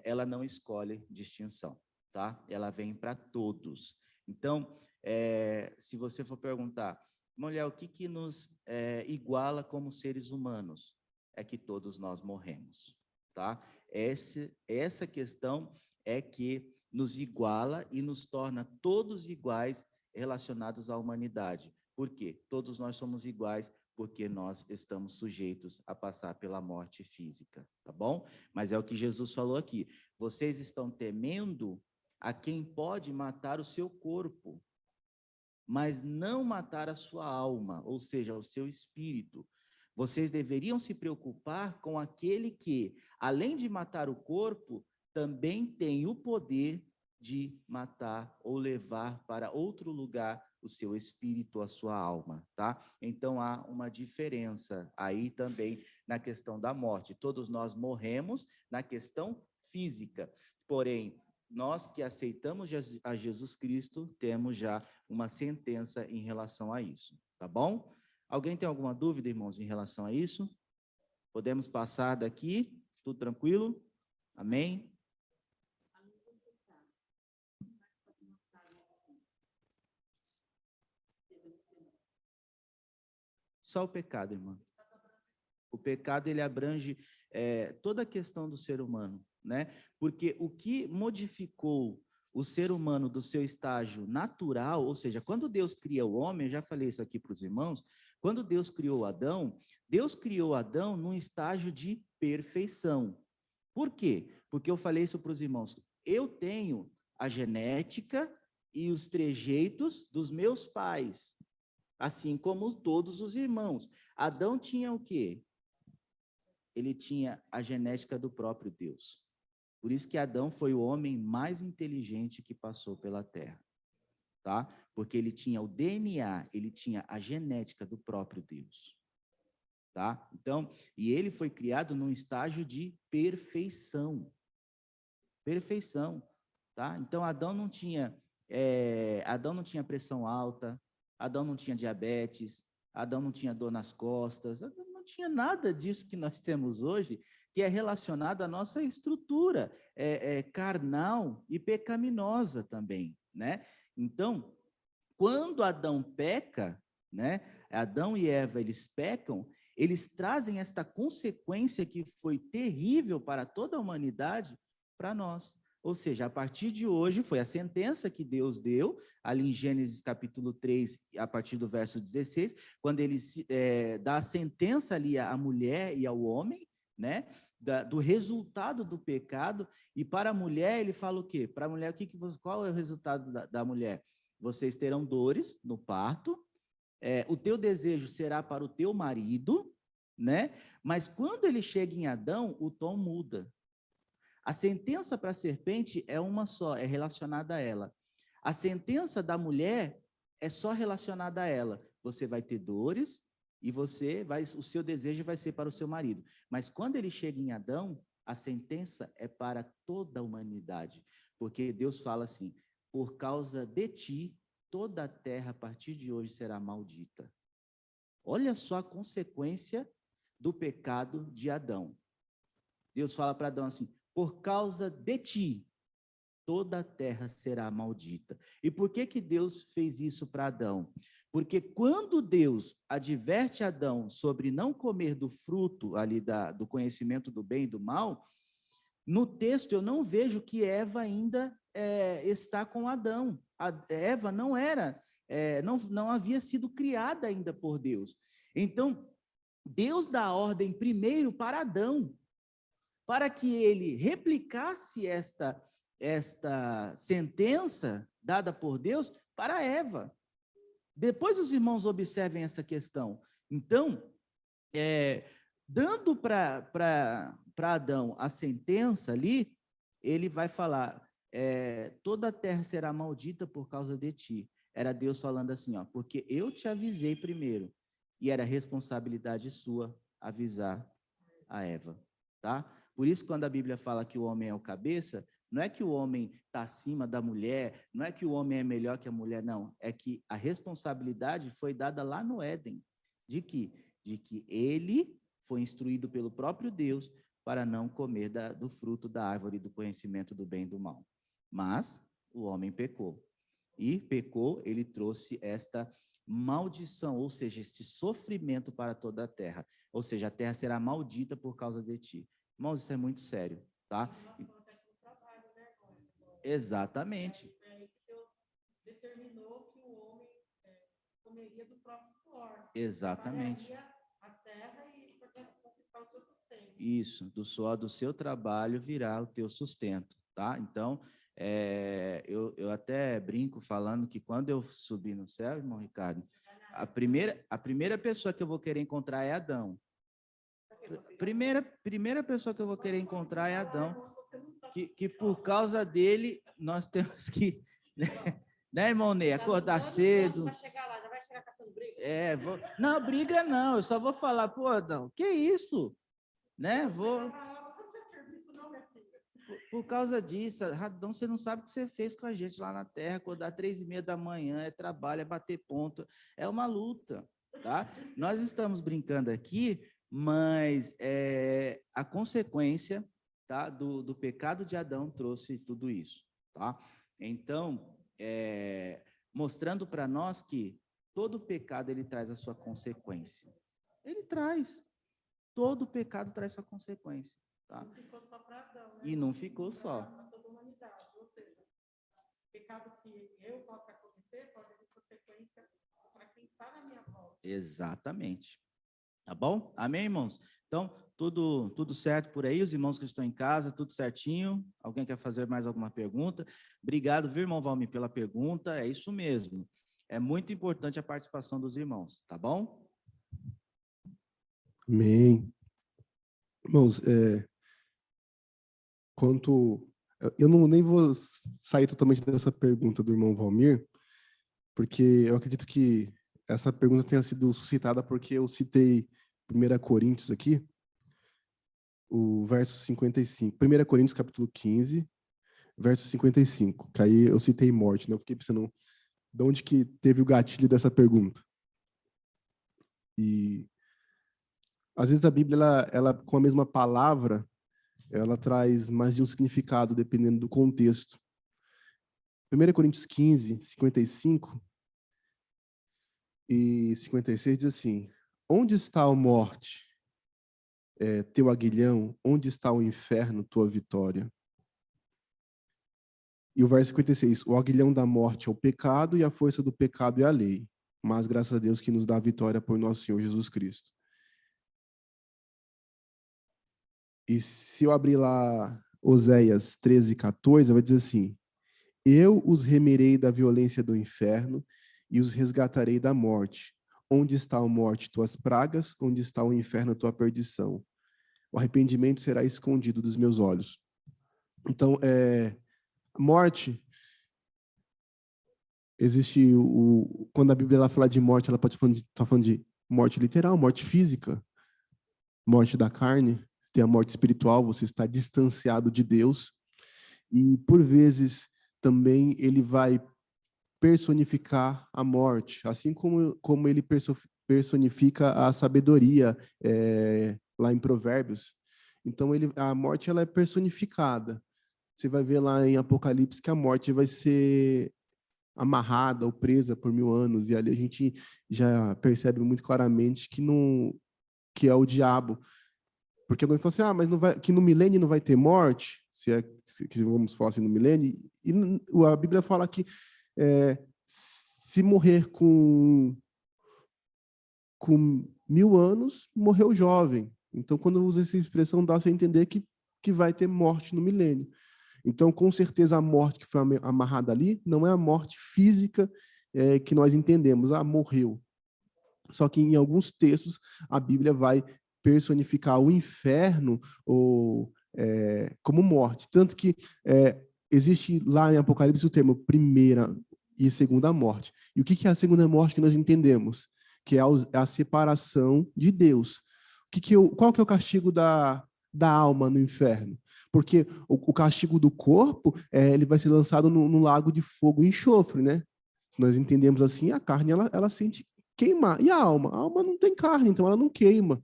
ela não escolhe distinção, tá? Ela vem para todos. Então, se você for perguntar, mulher, o que nos iguala como seres humanos? É que todos nós morremos, tá? Essa questão é que nos iguala e nos torna todos iguais relacionados à humanidade. Por quê? Todos nós somos iguais porque nós estamos sujeitos a passar pela morte física, tá bom? Mas é o que Jesus falou aqui. Vocês estão temendo a quem pode matar o seu corpo, mas não matar a sua alma, ou seja, o seu espírito. Vocês deveriam se preocupar com aquele que, além de matar o corpo, também tem o poder de matar ou levar para outro lugar o seu espírito, a sua alma, tá? Então há uma diferença aí também na questão da morte. Todos nós morremos na questão física, porém, nós que aceitamos a Jesus Cristo, temos já uma sentença em relação a isso, tá bom? Alguém tem alguma dúvida, irmãos, em relação a isso? Podemos passar daqui? Tudo tranquilo? Amém? Só o pecado, irmão. O pecado, ele abrange toda a questão do ser humano, né? Porque o que modificou o ser humano do seu estágio natural, ou seja, quando Deus cria o homem, eu já falei isso aqui para os irmãos, quando Deus criou Adão num estágio de perfeição. Por quê? Porque eu falei isso para os irmãos. Eu tenho a genética e os trejeitos dos meus pais, assim como todos os irmãos. Adão tinha o quê? Ele tinha a genética do próprio Deus. Por isso que Adão foi o homem mais inteligente que passou pela terra, tá? Porque ele tinha o DNA, ele tinha a genética do próprio Deus, tá? Então, e ele foi criado num estágio de perfeição. Perfeição, tá? Então, Adão não tinha pressão alta, Adão não tinha diabetes, Adão não tinha dor nas costas, Adão não tinha nada disso que nós temos hoje, que é relacionado à nossa estrutura carnal e pecaminosa também, né? Então, quando Adão peca, né? Adão e Eva, eles pecam, eles trazem esta consequência que foi terrível para toda a humanidade para nós. Ou seja, a partir de hoje, foi a sentença que Deus deu, ali em Gênesis capítulo 3, a partir do verso 16, quando ele dá a sentença ali à mulher e ao homem, né, do resultado do pecado, e para a mulher ele fala o quê? Para a mulher, qual é o resultado da mulher? Vocês terão dores no parto, o teu desejo será para o teu marido, né? Mas quando ele chega em Adão, o tom muda. A sentença para a serpente é uma só, é relacionada a ela. A sentença da mulher é só relacionada a ela. Você vai ter dores e o seu desejo vai ser para o seu marido. Mas quando ele chega em Adão, a sentença é para toda a humanidade. Porque Deus fala assim, por causa de ti, toda a terra a partir de hoje será maldita. Olha só a consequência do pecado de Adão. Deus fala para Adão assim, por causa de ti, toda a terra será maldita. E por que Deus fez isso para Adão? Porque quando Deus adverte Adão sobre não comer do fruto ali do conhecimento do bem e do mal, no texto eu não vejo que Eva ainda está com Adão. Eva não era, não havia sido criada ainda por Deus. Então, Deus dá a ordem primeiro para Adão, para que ele replicasse esta sentença dada por Deus para Eva. Depois os irmãos observem essa questão. Então, dando para Adão a sentença ali, ele vai falar, toda a terra será maldita por causa de ti. Era Deus falando assim, ó, porque eu te avisei primeiro, e era responsabilidade sua avisar a Eva, tá? Por isso, quando a Bíblia fala que o homem é o cabeça, não é que o homem está acima da mulher, não é que o homem é melhor que a mulher, não. É que a responsabilidade foi dada lá no Éden. De que ele foi instruído pelo próprio Deus para não comer do fruto da árvore do conhecimento do bem e do mal. Mas o homem pecou. E pecou, ele trouxe esta maldição, ou seja, este sofrimento para toda a terra. Ou seja, a terra será maldita por causa de ti. Irmãos, isso é muito sério, tá? Exatamente. Determinou que o homem comeria do próprio suor. Exatamente. A terra e conquistar o seu sustento. Isso, do suor do seu trabalho virá o teu sustento, tá? Então, eu até brinco falando que quando eu subir no céu, irmão Ricardo, A primeira pessoa que eu vou querer encontrar é Adão. Primeira pessoa que eu vou querer encontrar é Adão. Que por causa dele, nós temos que, né, irmão Ney, acordar cedo. Vai chegar lá, já vai chegar caçando briga. Não, briga não, eu só vou falar, pô, Adão, que isso? Né, vou... Você não tinha serviço não, minha filha. Por causa disso, Adão, você não sabe o que você fez com a gente lá na terra, acordar 3h30 da manhã, é trabalho, é bater ponto, é uma luta, tá? Nós estamos brincando aqui, mas a consequência, tá, do pecado de Adão trouxe tudo isso, tá? Então, mostrando para nós que todo pecado ele traz a sua consequência. Ele traz. Todo pecado traz sua consequência, tá? Não ficou só para Adão, né? E não ficou só. Para toda a humanidade. Ou seja, o pecado que eu possa cometer pode ter consequência para quem está na minha volta. Exatamente. Tá bom? Amém, irmãos? Então, tudo certo por aí? Os irmãos que estão em casa, tudo certinho? Alguém quer fazer mais alguma pergunta? Obrigado, viu, irmão Valmir, pela pergunta. É isso mesmo. É muito importante a participação dos irmãos, tá bom? Amém. Irmãos, eu nem vou sair totalmente dessa pergunta do irmão Valmir, porque eu acredito que essa pergunta tenha sido suscitada porque eu citei 1 Coríntios aqui, o verso 55. 1 Coríntios, capítulo 15, verso 55, que aí eu citei morte, né? Eu fiquei pensando, de onde que teve o gatilho dessa pergunta? E às vezes a Bíblia, ela com a mesma palavra, ela traz mais de um significado, dependendo do contexto. 1 Coríntios 15, 55 e 56 diz assim: onde está a morte, teu aguilhão? Onde está o inferno, tua vitória? E o verso 56, o aguilhão da morte é o pecado e a força do pecado é a lei. Mas graças a Deus que nos dá a vitória por nosso Senhor Jesus Cristo. E se eu abrir lá Oséias 13, 14, vai dizer assim: eu os remirei da violência do inferno e os resgatarei da morte. Onde está a morte, tuas pragas? Onde está o inferno, tua perdição? O arrependimento será escondido dos meus olhos. Então, morte, existe quando a Bíblia ela fala de morte, ela pode estar falando de morte literal, morte física, morte da carne. Tem a morte espiritual, você está distanciado de Deus. E, por vezes, também ele vai personificar a morte, assim como ele personifica a sabedoria lá em Provérbios. Então, a morte ela é personificada. Você vai ver lá em Apocalipse que a morte vai ser amarrada ou presa por 1000 anos, e ali a gente já percebe muito claramente que é o diabo. Porque alguém fala assim, mas que no milênio não vai ter morte, que vamos falar assim no milênio, e a Bíblia fala que se morrer com 1000 anos, morreu jovem. Então, quando usa essa expressão, dá-se a entender que vai ter morte no milênio. Então, com certeza, a morte que foi amarrada ali não é a morte física que nós entendemos. Morreu. Só que em alguns textos, a Bíblia vai personificar o inferno como morte. Tanto que existe lá em Apocalipse o termo primeira e segunda morte. E o que é a segunda morte que nós entendemos? Que é a separação de Deus. Qual que é o castigo da alma no inferno? Porque o castigo do corpo, ele vai ser lançado no lago de fogo e enxofre, né? Se nós entendemos assim, a carne ela sente queimar. E a alma? A alma não tem carne, então ela não queima.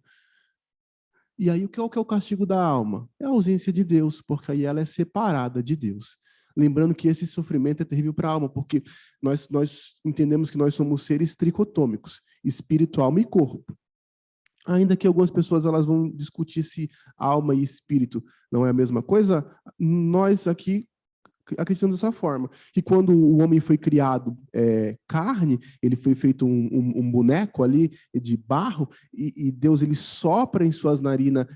E aí, qual que é o castigo da alma? É a ausência de Deus, porque aí ela é separada de Deus. Lembrando que esse sofrimento é terrível para a alma, porque nós entendemos que nós somos seres tricotômicos, espírito, alma e corpo. Ainda que algumas pessoas elas vão discutir se alma e espírito não é a mesma coisa, nós aqui acreditamos dessa forma, que quando o homem foi criado carne, ele foi feito um boneco ali de barro, e Deus ele sopra em suas narinas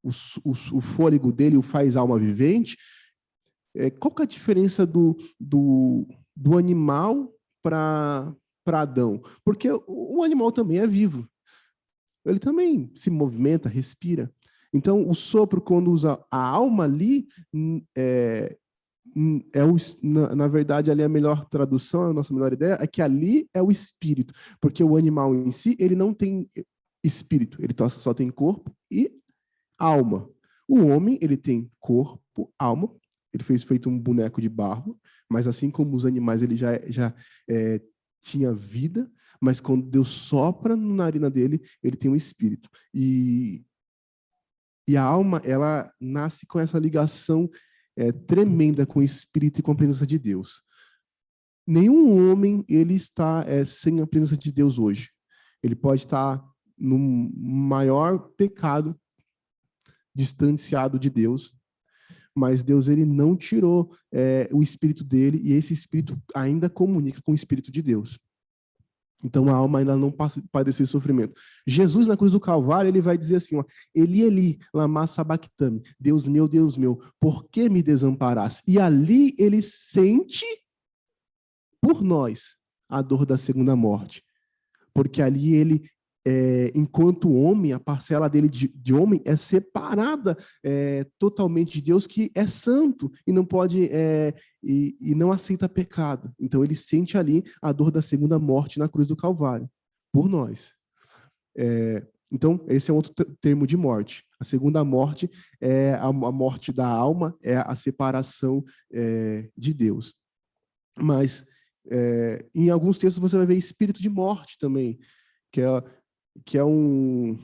o fôlego dele, o faz alma vivente. Qual que é a diferença do animal para para Adão? Porque o animal também é vivo. Ele também se movimenta, respira. Então, o sopro, quando usa a alma ali, na verdade, ali a melhor tradução, a nossa melhor ideia, é que ali é o espírito. Porque o animal em si, ele não tem espírito. Ele só tem corpo e alma. O homem, ele tem corpo, alma. Ele fez feito um boneco de barro, mas assim como os animais, ele já tinha vida, mas quando Deus sopra na narina dele, ele tem um espírito. E a alma, ela nasce com essa ligação tremenda com o espírito e com a presença de Deus. Nenhum homem, ele está sem a presença de Deus hoje. Ele pode estar no maior pecado, distanciado de Deus, mas Deus, ele não tirou o espírito dele, e esse espírito ainda comunica com o espírito de Deus. Então a alma ainda não padeceu sofrimento. Jesus, na cruz do Calvário, ele vai dizer assim, ó, Eli, Eli, lama sabachthani, Deus meu, por que me desamparaste? E ali ele sente por nós a dor da segunda morte. Porque ali ele, enquanto homem, a parcela dele de homem é separada totalmente de Deus, que é santo e não pode e não aceita pecado. Então ele sente ali a dor da segunda morte na cruz do Calvário, por nós. Então, esse é outro termo de morte. A segunda morte é a morte da alma, é a separação de Deus. Mas, em alguns textos, você vai ver espírito de morte também, que é um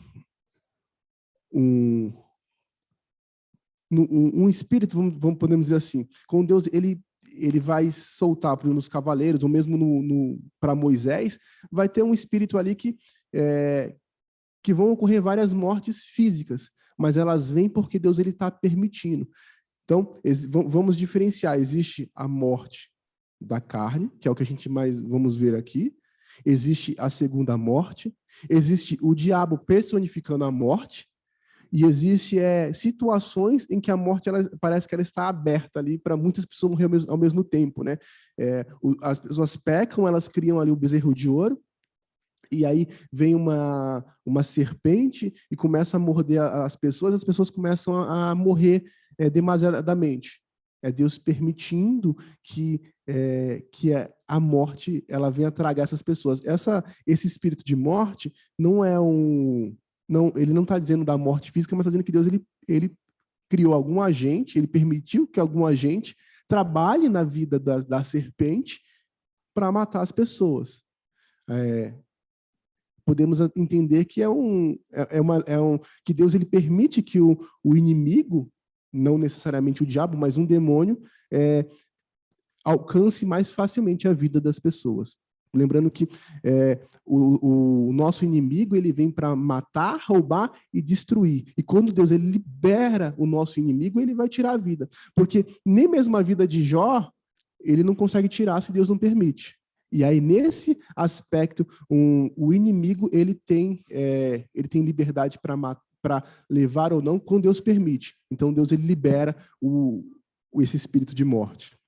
espírito, podemos dizer assim, com Deus, ele vai soltar para os cavaleiros, ou mesmo para Moisés, vai ter um espírito ali que vão ocorrer várias mortes físicas, mas elas vêm porque Deus está permitindo. Então, vamos diferenciar. Existe a morte da carne, que é o que a gente mais vamos ver aqui. Existe a segunda morte. Existe o diabo personificando a morte. E existe situações em que a morte parece que ela está aberta ali para muitas pessoas morrer ao mesmo tempo, né? As pessoas pecam, elas criam ali o bezerro de ouro, e aí vem uma serpente e começa a morder as pessoas começam a morrer demasiadamente. É Deus permitindo que a morte ela venha tragar essas pessoas. Esse espírito de morte não é ele não está dizendo da morte física, mas está dizendo que Deus ele criou algum agente, ele permitiu que algum agente trabalhe na vida da serpente para matar as pessoas. Podemos entender que que Deus ele permite que o inimigo, não necessariamente o diabo, mas um demônio, alcance mais facilmente a vida das pessoas. Lembrando que o nosso inimigo ele vem para matar, roubar e destruir. E quando Deus ele libera o nosso inimigo, ele vai tirar a vida. Porque nem mesmo a vida de Jó, ele não consegue tirar se Deus não permite. E aí, nesse aspecto, o inimigo ele tem liberdade para levar ou não, quando Deus permite. Então, Deus ele libera esse espírito de morte.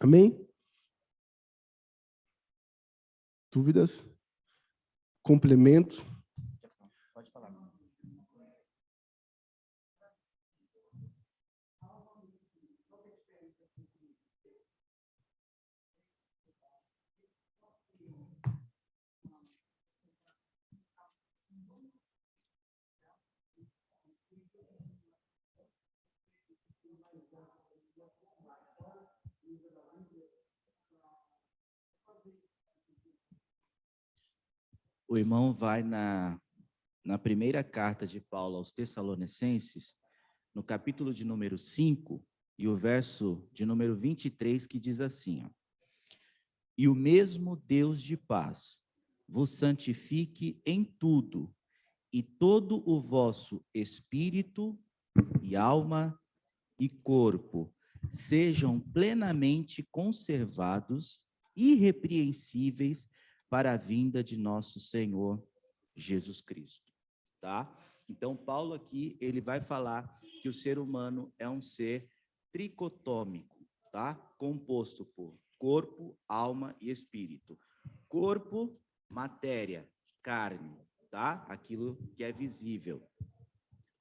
Amém? Dúvidas? Complemento? Pode falar. O irmão vai na primeira carta de Paulo aos Tessalonicenses, no capítulo de número 5, e o verso de número 23, que diz assim, ó, e o mesmo Deus de paz vos santifique em tudo, e todo o vosso espírito e alma e corpo sejam plenamente conservados, irrepreensíveis, para a vinda de nosso Senhor Jesus Cristo, tá? Então, Paulo aqui, ele vai falar que o ser humano é um ser tricotômico, tá? Composto por corpo, alma e espírito. Corpo, matéria, carne, tá? Aquilo que é visível.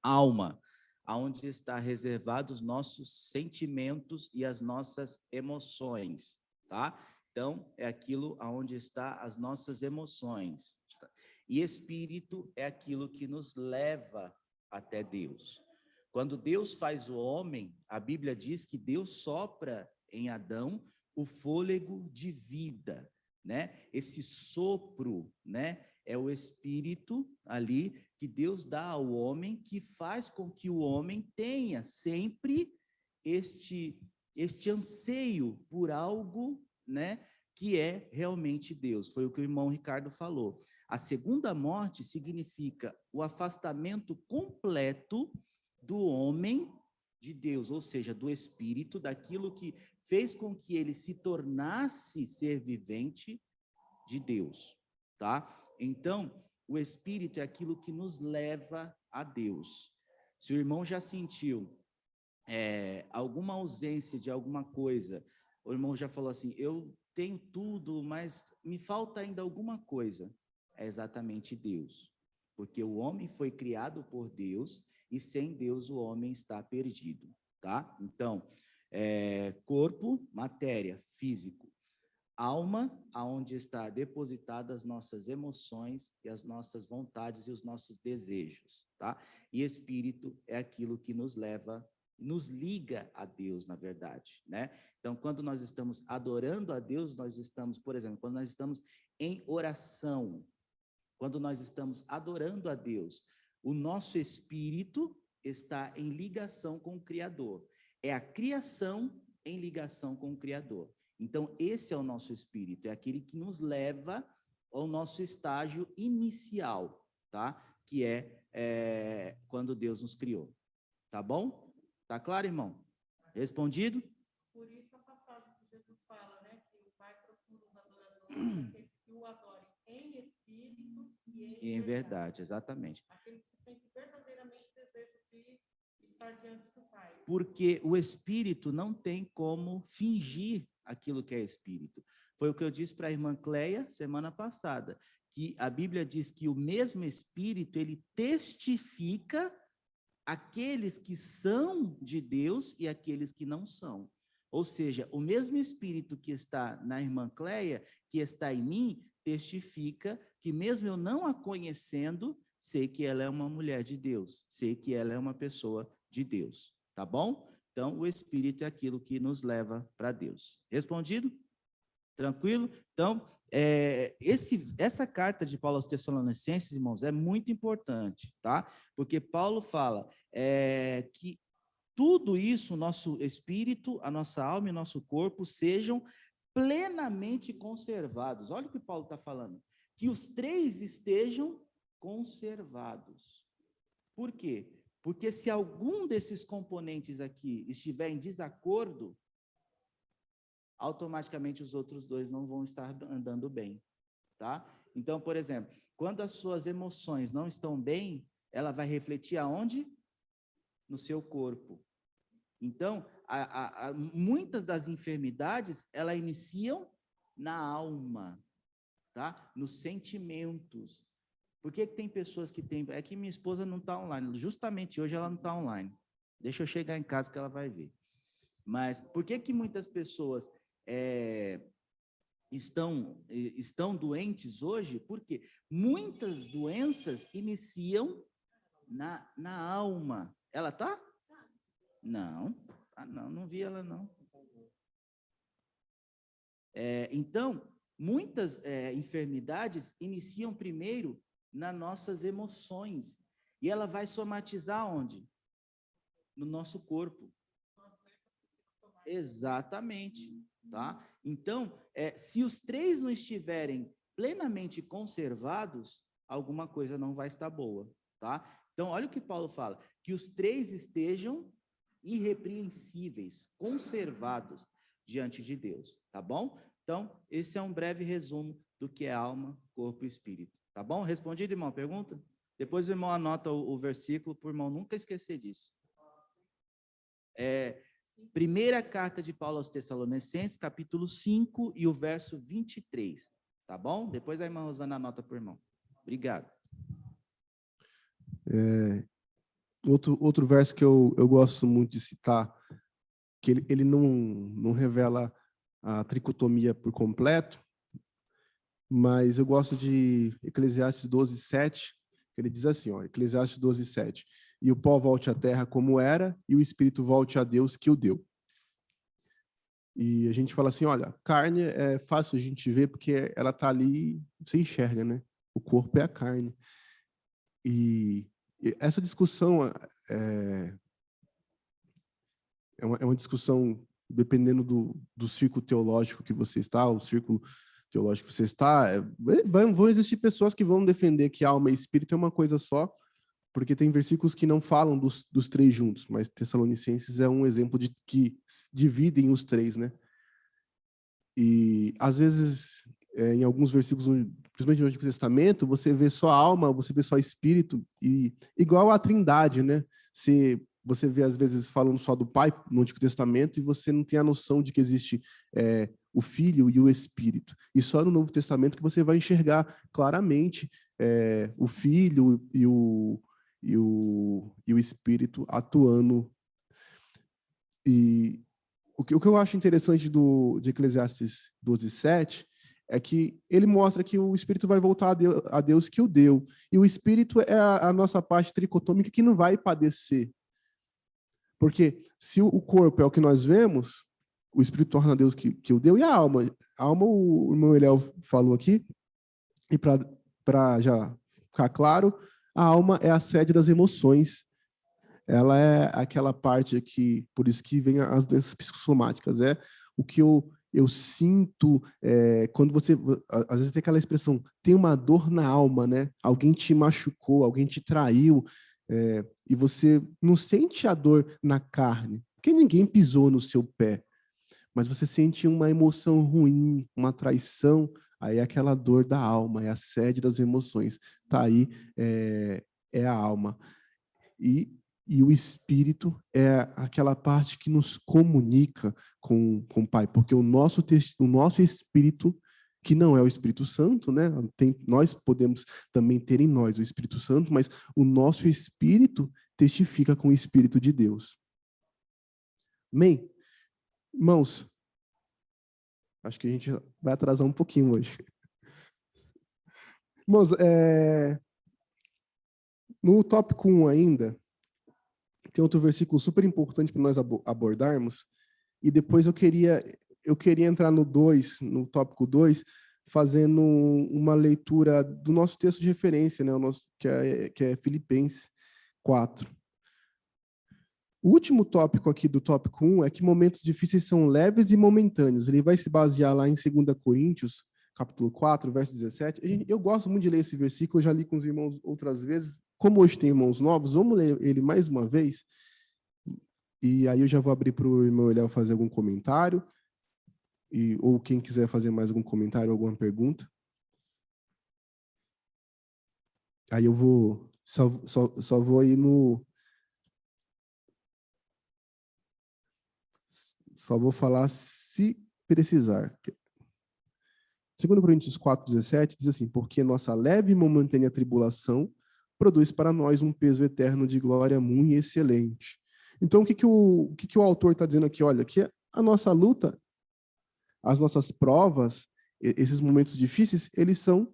Alma, aonde está reservados os nossos sentimentos e as nossas emoções, tá? Então, é aquilo aonde está as nossas emoções. E espírito é aquilo que nos leva até Deus. Quando Deus faz o homem, a Bíblia diz que Deus sopra em Adão o fôlego de vida, né? Esse sopro, né? É o espírito ali que Deus dá ao homem, que faz com que o homem tenha sempre este anseio por algo, né? Que é realmente Deus. Foi o que o irmão Ricardo falou. A segunda morte significa o afastamento completo do homem de Deus, ou seja, do espírito, daquilo que fez com que ele se tornasse ser vivente de Deus, tá? Então, o espírito é aquilo que nos leva a Deus. Se o irmão já sentiu alguma ausência de alguma coisa, o irmão já falou assim, eu tenho tudo, mas me falta ainda alguma coisa, é exatamente Deus. Porque o homem foi criado por Deus e sem Deus o homem está perdido, tá? Então, corpo, matéria, físico. Alma, aonde está depositadas as nossas emoções e as nossas vontades e os nossos desejos, tá? E espírito é aquilo que nos leva, nos liga a Deus, na verdade, né? Então, quando nós estamos adorando a Deus, nós estamos, por exemplo, quando nós estamos em oração, quando nós estamos adorando a Deus, o nosso espírito está em ligação com o Criador. É a criação em ligação com o Criador. Então, esse é o nosso espírito, é aquele que nos leva ao nosso estágio inicial, tá? Que é quando Deus nos criou. Tá bom? Tá claro, irmão? Respondido? Por isso a passagem que Jesus fala, né? Que o Pai procura os adoradores, aqueles que o adorem em espírito e em verdade, exatamente. Aqueles que sentem verdadeiramente desejo de estar diante do Pai. Porque o espírito não tem como fingir aquilo que é espírito. Foi o que eu disse para a irmã Cleia semana passada, que a Bíblia diz que o mesmo espírito, ele testifica aqueles que são de Deus e aqueles que não são. Ou seja, o mesmo espírito que está na irmã Cleia, que está em mim, testifica que mesmo eu não a conhecendo, sei que ela é uma mulher de Deus, sei que ela é uma pessoa de Deus, tá bom? Então, o Espírito é aquilo que nos leva para Deus. Respondido? Tranquilo? Então, essa carta de Paulo aos Tessalonicenses, irmãos, é muito importante, tá? Porque Paulo fala que tudo isso, nosso espírito, a nossa alma e nosso corpo, sejam plenamente conservados. Olha o que Paulo está falando. Que os três estejam conservados. Por quê? Porque se algum desses componentes aqui estiver em desacordo, automaticamente os outros dois não vão estar andando bem, tá? Então, por exemplo, quando as suas emoções não estão bem, ela vai refletir aonde? No seu corpo. Então, muitas das enfermidades, elas iniciam na alma, tá? Nos sentimentos. Por que tem pessoas que têm... É que minha esposa não está online. Justamente hoje ela não está online. Deixa eu chegar em casa que ela vai ver. Mas por que muitas pessoas estão doentes hoje? Porque muitas doenças iniciam na alma. Ela está? Não. Não vi ela, não. Então, muitas enfermidades iniciam primeiro nas nossas emoções. E ela vai somatizar onde? No nosso corpo. Exatamente, tá? Então, se os três não estiverem plenamente conservados, alguma coisa não vai estar boa, tá? Então, olha o que Paulo fala, que os três estejam irrepreensíveis, conservados diante de Deus, tá bom? Então, esse é um breve resumo do que é alma, corpo e espírito, tá bom? Respondido, irmão, pergunta? Depois o irmão anota o versículo, para o irmão nunca esquecer disso. Primeira carta de Paulo aos Tessalonicenses, capítulo 5 e o verso 23, Tá bom? Depois a irmã Rosana anota para o irmão. Obrigado. Outro verso que eu gosto muito de citar, que ele não revela a tricotomia por completo, mas eu gosto de Eclesiastes 12:7, que ele diz assim, ó, Eclesiastes 12:7, e o pó volte à terra como era, e o espírito volte a Deus que o deu. E a gente fala assim, olha, carne é fácil a gente ver porque ela está ali, você enxerga, né? O corpo é a carne. E essa discussão é uma discussão, dependendo do círculo teológico que você está, o círculo teológico que você está, vão existir pessoas que vão defender que alma e espírito é uma coisa só, porque tem versículos que não falam dos três juntos, mas Tessalonicenses é um exemplo de que dividem os três, né? E, às vezes, em alguns versículos, principalmente no Antigo Testamento, você vê só alma, você vê só espírito, e igual à Trindade, né? Você vê, às vezes, falando só do Pai no Antigo Testamento, e você não tem a noção de que existe o Filho e o Espírito. E só no Novo Testamento que você vai enxergar claramente o Filho e o Espírito atuando. E o que eu acho interessante de Eclesiastes 12:7 é que ele mostra que o Espírito vai voltar a Deus que o deu. E o Espírito é a nossa parte tricotômica que não vai padecer. Porque se o corpo é o que nós vemos, o Espírito torna a Deus que o deu. E a alma? A alma, o irmão Eliel falou aqui, e para já ficar claro, a alma é a sede das emoções. Ela é aquela parte que, por isso que vem as doenças psicossomáticas, é o que eu sinto quando você, às vezes tem aquela expressão, tem uma dor na alma, né? Alguém te machucou, alguém te traiu, e você não sente a dor na carne, porque ninguém pisou no seu pé, mas você sente uma emoção ruim, uma traição, aí é aquela dor da alma, é a sede das emoções, tá aí, é a alma. E o Espírito é aquela parte que nos comunica com o Pai, porque o nosso Espírito, que não é o Espírito Santo, né? Nós podemos também ter em nós o Espírito Santo, mas o nosso Espírito testifica com o Espírito de Deus. Amém? Irmãos, acho que a gente vai atrasar um pouquinho hoje. Irmãos, no tópico 1 ainda, tem outro versículo super importante para nós abordarmos, e depois eu queria entrar no tópico 2, fazendo uma leitura do nosso texto de referência, né, que é Filipenses 4. O último tópico aqui do tópico 1 é que momentos difíceis são leves e momentâneos. Ele vai se basear lá em 2 Coríntios, capítulo 4, verso 17. Eu gosto muito de ler esse versículo, eu já li com os irmãos outras vezes. Como hoje tem irmãos novos, vamos ler ele mais uma vez. E aí eu já vou abrir para o irmão Eliel fazer algum comentário, ou quem quiser fazer mais algum comentário, alguma pergunta. Aí eu vou, só vou ir só vou falar se precisar. 2 Coríntios 4:17 diz assim, porque nossa leve e momentânea tribulação produz para nós um peso eterno de glória muito excelente. Então, o que o autor está dizendo aqui? Olha, que a nossa luta, as nossas provas, esses momentos difíceis, eles são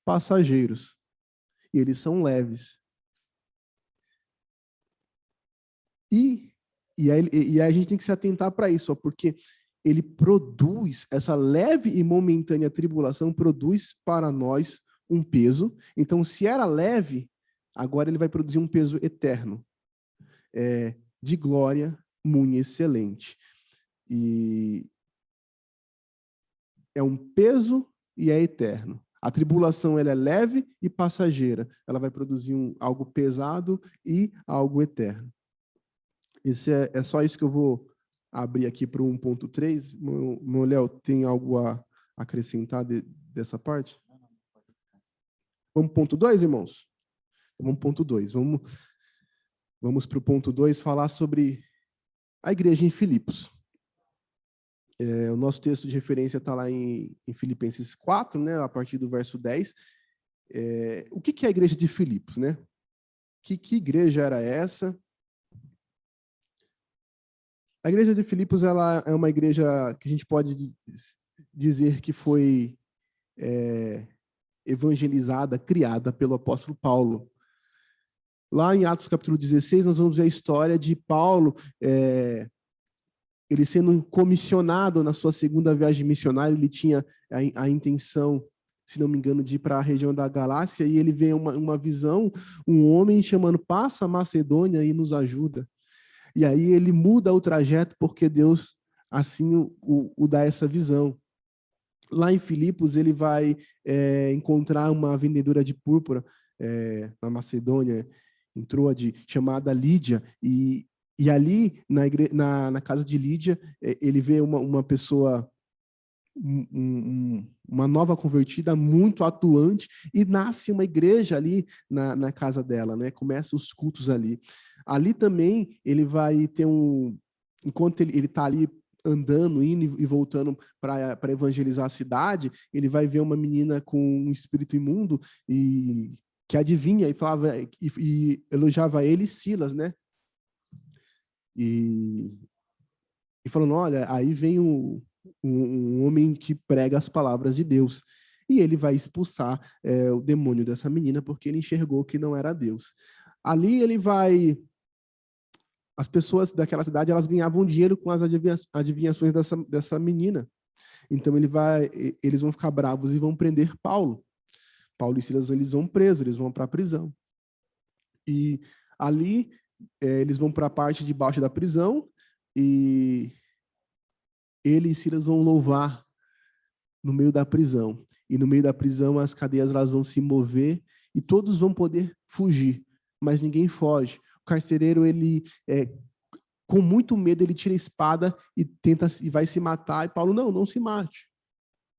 passageiros. E eles são leves. E aí a gente tem que se atentar para isso, ó, porque ele produz, essa leve e momentânea tribulação produz para nós um peso. Então, se era leve, agora ele vai produzir um peso eterno, de glória muito excelente. E é um peso e é eterno. A tribulação ela é leve e passageira. Ela vai produzir algo pesado e algo eterno. É só isso que eu vou abrir aqui para o 1.3. Meu Léo, tem algo a acrescentar dessa parte? Vamos para o ponto 2, irmãos? Vamos para o ponto 2. Vamos para o ponto 2 falar sobre a igreja em Filipos. O nosso texto de referência está lá em Filipenses 4, né, a partir do verso 10. O que é a igreja de Filipos, né? Que igreja era essa? A igreja de Filipos, ela é uma igreja que a gente pode dizer que foi evangelizada, criada pelo apóstolo Paulo. Lá em Atos capítulo 16, nós vamos ver a história de Paulo, ele sendo comissionado na sua segunda viagem missionária. Ele tinha a intenção, se não me engano, de ir para a região da Galácia, e ele vê uma visão, um homem chamando, passa a Macedônia e nos ajuda. E aí ele muda o trajeto porque Deus assim o dá essa visão. Lá em Filipos, ele vai encontrar uma vendedora de púrpura na Macedônia, em Troade, chamada Lídia, e ali, na casa de Lídia, ele vê uma pessoa, uma nova convertida, muito atuante, e nasce uma igreja ali na casa dela, né? Começa os cultos ali. Ali também, ele vai ter enquanto ele está ali andando, indo e voltando para evangelizar a cidade, ele vai ver uma menina com um espírito imundo, e que adivinha, e falava, e elogiava ele e Silas, né? E falando, olha, aí vem um homem que prega as palavras de Deus. E ele vai expulsar o demônio dessa menina, porque ele enxergou que não era Deus. Ali ele vai... As pessoas daquela cidade, elas ganhavam dinheiro com as adivinhações dessa menina. Então eles vão ficar bravos e vão prender Paulo. Paulo e Silas, eles vão presos, eles vão para a prisão. E ali eles vão para a parte de baixo da prisão, e ele e Silas vão louvar no meio da prisão. E no meio da prisão as cadeias elas vão se mover e todos vão poder fugir, mas ninguém foge. O carcereiro, ele com muito medo, ele tira a espada e vai se matar, e Paulo, não se mate.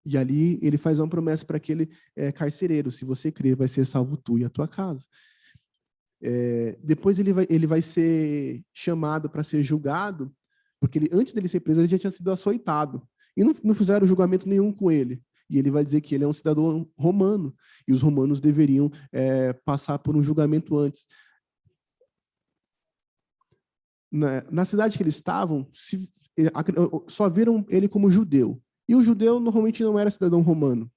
E ali ele faz uma promessa para aquele carcereiro: se você crer, vai ser salvo tu e a tua casa. Depois ele vai ser chamado para ser julgado, porque antes dele ser preso, ele já tinha sido açoitado. E não fizeram julgamento nenhum com ele. E ele vai dizer que ele é um cidadão romano. E os romanos deveriam passar por um julgamento antes. Na cidade que eles estavam, só viram ele como judeu. E o judeu normalmente não era cidadão romano.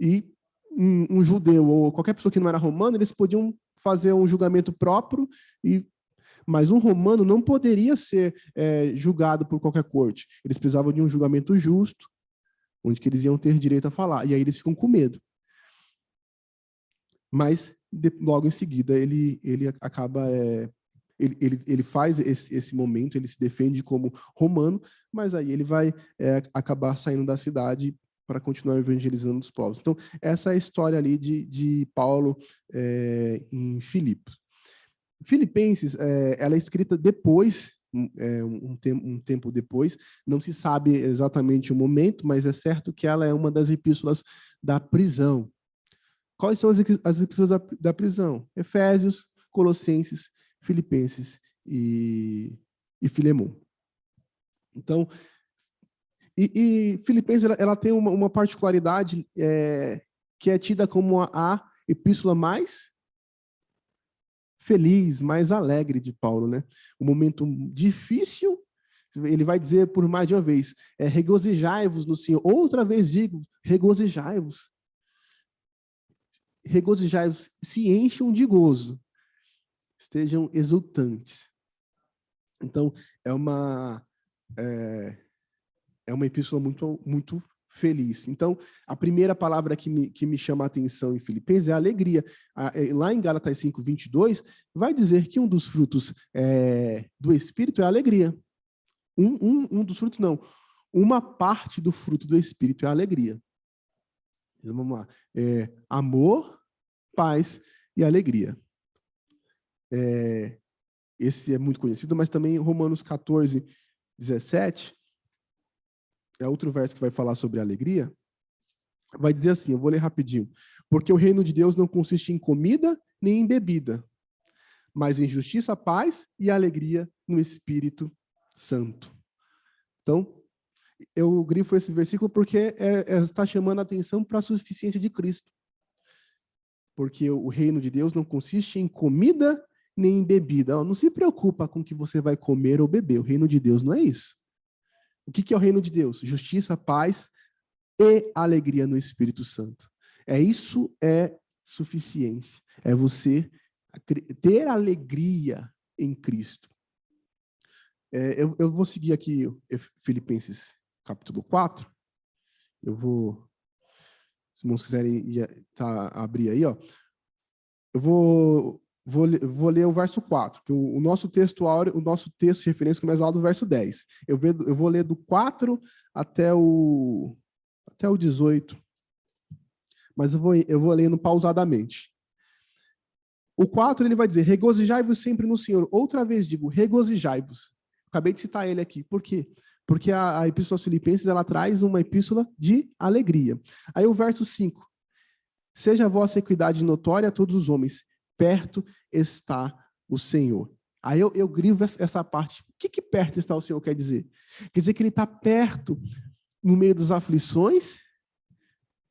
E um judeu ou qualquer pessoa que não era romano, eles podiam fazer um julgamento próprio, mas um romano não poderia ser julgado por qualquer corte. Eles precisavam de um julgamento justo, onde que eles iam ter direito a falar. E aí eles ficam com medo. Mas logo em seguida ele acaba... Ele faz esse momento, ele se defende como romano, mas aí ele vai acabar saindo da cidade para continuar evangelizando os povos. Então, essa é a história ali de Paulo em Filipos. Filipenses, ela é escrita depois, um tempo depois, não se sabe exatamente o momento, mas é certo que ela é uma das epístolas da prisão. Quais são as epístolas da prisão? Efésios, Colossenses, Filipenses e Filemon. Então, e Filipenses ela tem uma particularidade que é tida como a epístola mais feliz, mais alegre de Paulo, né? Um momento difícil, ele vai dizer por mais de uma vez, regozijai-vos no Senhor. Outra vez digo, regozijai-vos. Regozijai-vos, se encham de gozo, estejam exultantes. Então, é uma epístola muito, muito feliz. Então, a primeira palavra que me chama a atenção em Filipenses é a alegria. Lá em Gálatas 5:22, vai dizer que um dos frutos do Espírito é a alegria. Um dos frutos, não. Uma parte do fruto do Espírito é a alegria. Então, vamos lá. Amor, paz e alegria. Esse é muito conhecido, mas também Romanos 14:17, é outro verso que vai falar sobre alegria, vai dizer assim, eu vou ler rapidinho: porque o reino de Deus não consiste em comida nem em bebida, mas em justiça, paz e alegria no Espírito Santo. Então, eu grifo esse versículo porque está chamando a atenção para a suficiência de Cristo. Porque o reino de Deus não consiste em comida nem em bebida. Não se preocupa com o que você vai comer ou beber. O reino de Deus não é isso. O que é o reino de Deus? Justiça, paz e alegria no Espírito Santo. Isso é suficiência. É você ter alegria em Cristo. Eu vou seguir aqui Filipenses capítulo 4. Eu vou, se os irmãos quiserem abrir aí, ó. Eu vou ler o verso 4, que o nosso texto áureo, o nosso texto de referência começa lá do verso 10. Eu vou ler do 4 até o 18, mas eu vou lendo pausadamente. O 4, ele vai dizer, regozijai-vos sempre no Senhor. Outra vez digo, regozijai-vos. Acabei de citar ele aqui. Por quê? Porque a Epístola aos Filipenses, ela traz uma epístola de alegria. Aí o verso 5. Seja a vossa equidade notória a todos os homens. Perto está o Senhor. Aí eu grivo essa parte. O que perto está o Senhor quer dizer? Quer dizer que ele está perto no meio das aflições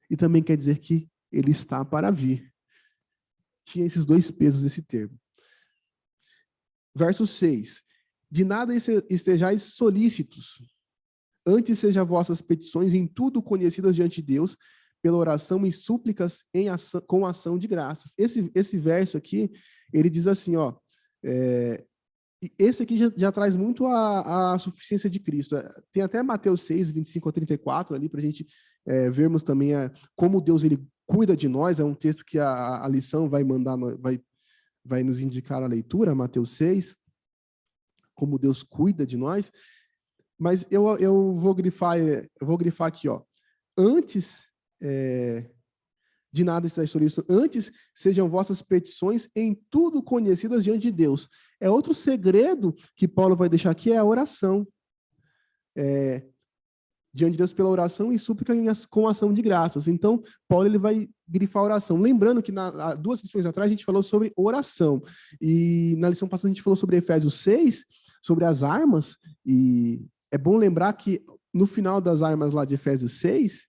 e também quer dizer que ele está para vir. Tinha esses dois pesos desse termo. Verso 6. De nada estejais solícitos, antes sejam vossas petições em tudo conhecidas diante de Deus, pela oração e súplicas com ação de graças. Esse verso aqui, ele diz assim, ó, esse aqui já traz muito a suficiência de Cristo. Tem até Mateus 6, 25 a 34 ali, para a gente vermos também como Deus ele cuida de nós. É um texto que a lição vai nos indicar a leitura, Mateus 6, como Deus cuida de nós. Mas eu vou grifar aqui, ó. Antes de nada estejais solícitos, antes sejam vossas petições em tudo conhecidas diante de Deus. É outro segredo que Paulo vai deixar aqui, é a oração. Diante de Deus pela oração e súplica com ação de graças. Então, Paulo ele vai grifar a oração. Lembrando que 2 lições atrás a gente falou sobre oração. E na lição passada a gente falou sobre Efésios 6, sobre as armas. E é bom lembrar que no final das armas lá de Efésios 6,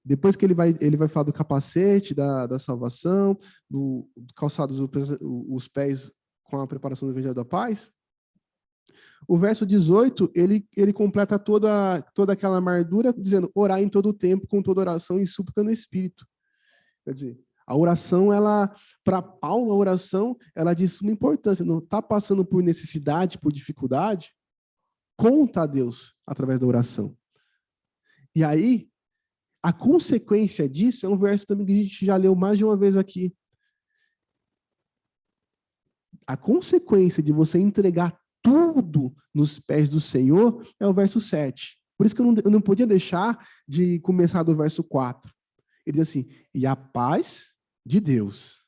depois que ele vai falar do capacete, da salvação, do calçados os pés com a preparação do Evangelho da Paz, o verso 18, ele completa toda aquela armadura, dizendo, orar em todo o tempo, com toda oração e súplica no Espírito. Quer dizer, a oração, para Paulo, a oração, ela diz uma importância. Não está passando por necessidade, por dificuldade, conta a Deus através da oração. E aí, a consequência disso é um verso também que a gente já leu mais de uma vez aqui. A consequência de você entregar tudo nos pés do Senhor é o verso 7. Por isso que eu não podia deixar de começar do verso 4. Ele diz assim, e a paz de Deus.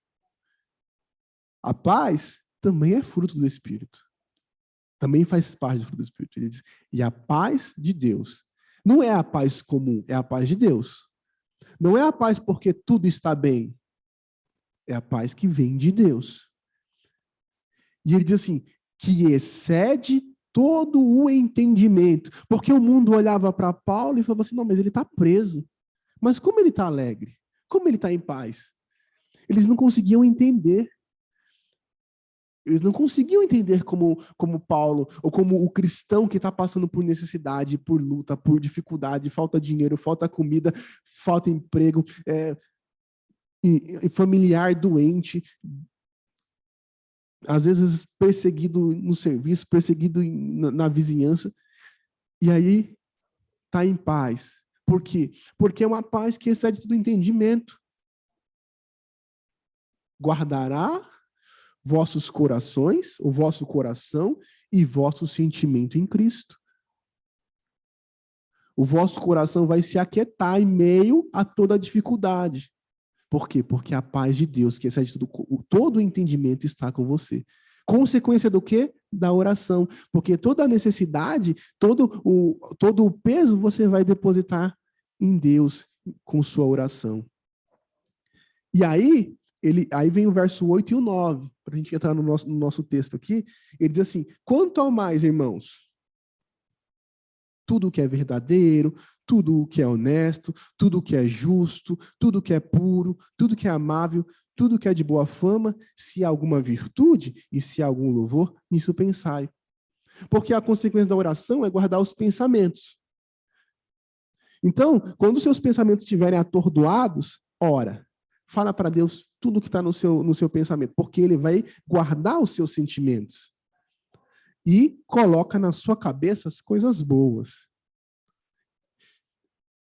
A paz também é fruto do Espírito. Também faz parte do fruto do Espírito. Ele diz, e a paz de Deus. Não é a paz comum, é a paz de Deus. Não é a paz porque tudo está bem. É a paz que vem de Deus. E ele diz assim, que excede todo o entendimento. Porque o mundo olhava para Paulo e falava assim, não, mas ele está preso. Mas como ele está alegre? Como ele está em paz? Eles não conseguiam entender. Eles não conseguiam entender como Paulo, ou como o cristão que está passando por necessidade, por luta, por dificuldade, falta dinheiro, falta comida, falta emprego, familiar doente, às vezes perseguido no serviço, perseguido na vizinhança, e aí está em paz. Por quê? Porque é uma paz que excede todo entendimento. Guardará vossos corações, o vosso coração e vosso sentimento em Cristo. O vosso coração vai se aquietar em meio a toda a dificuldade. Por quê? Porque a paz de Deus, que excede todo o entendimento, está com você. Consequência do quê? Da oração. Porque toda a necessidade, todo o peso você vai depositar em Deus com sua oração. E aí vem o verso 8 e o 9, para a gente entrar no nosso texto aqui. Ele diz assim, quanto ao mais, irmãos, tudo que é verdadeiro, tudo o que é honesto, tudo o que é justo, tudo o que é puro, tudo que é amável, tudo que é de boa fama, se há alguma virtude e se há algum louvor, nisso pensai. Porque a consequência da oração é guardar os pensamentos. Então, quando os seus pensamentos estiverem atordoados, ora, fala para Deus tudo que está no seu pensamento, porque Ele vai guardar os seus sentimentos. E coloca na sua cabeça as coisas boas.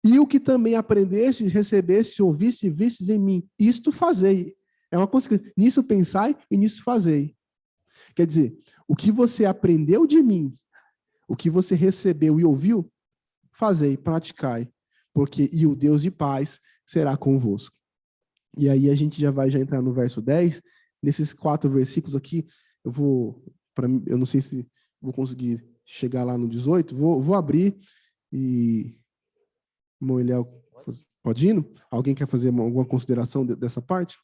E o que também aprendeste, recebeste, ouviste e vistes em mim, isto fazei. É uma consequência. Nisso pensai e nisso fazei. Quer dizer, o que você aprendeu de mim, o que você recebeu e ouviu, fazei, praticai, porque e o Deus de paz será convosco. E aí a gente já vai entrar no verso 10. Nesses 4 versículos aqui, eu não sei se vou conseguir chegar lá no 18, vou abrir e Moeliel, pode ir? Alguém quer fazer alguma consideração dessa parte?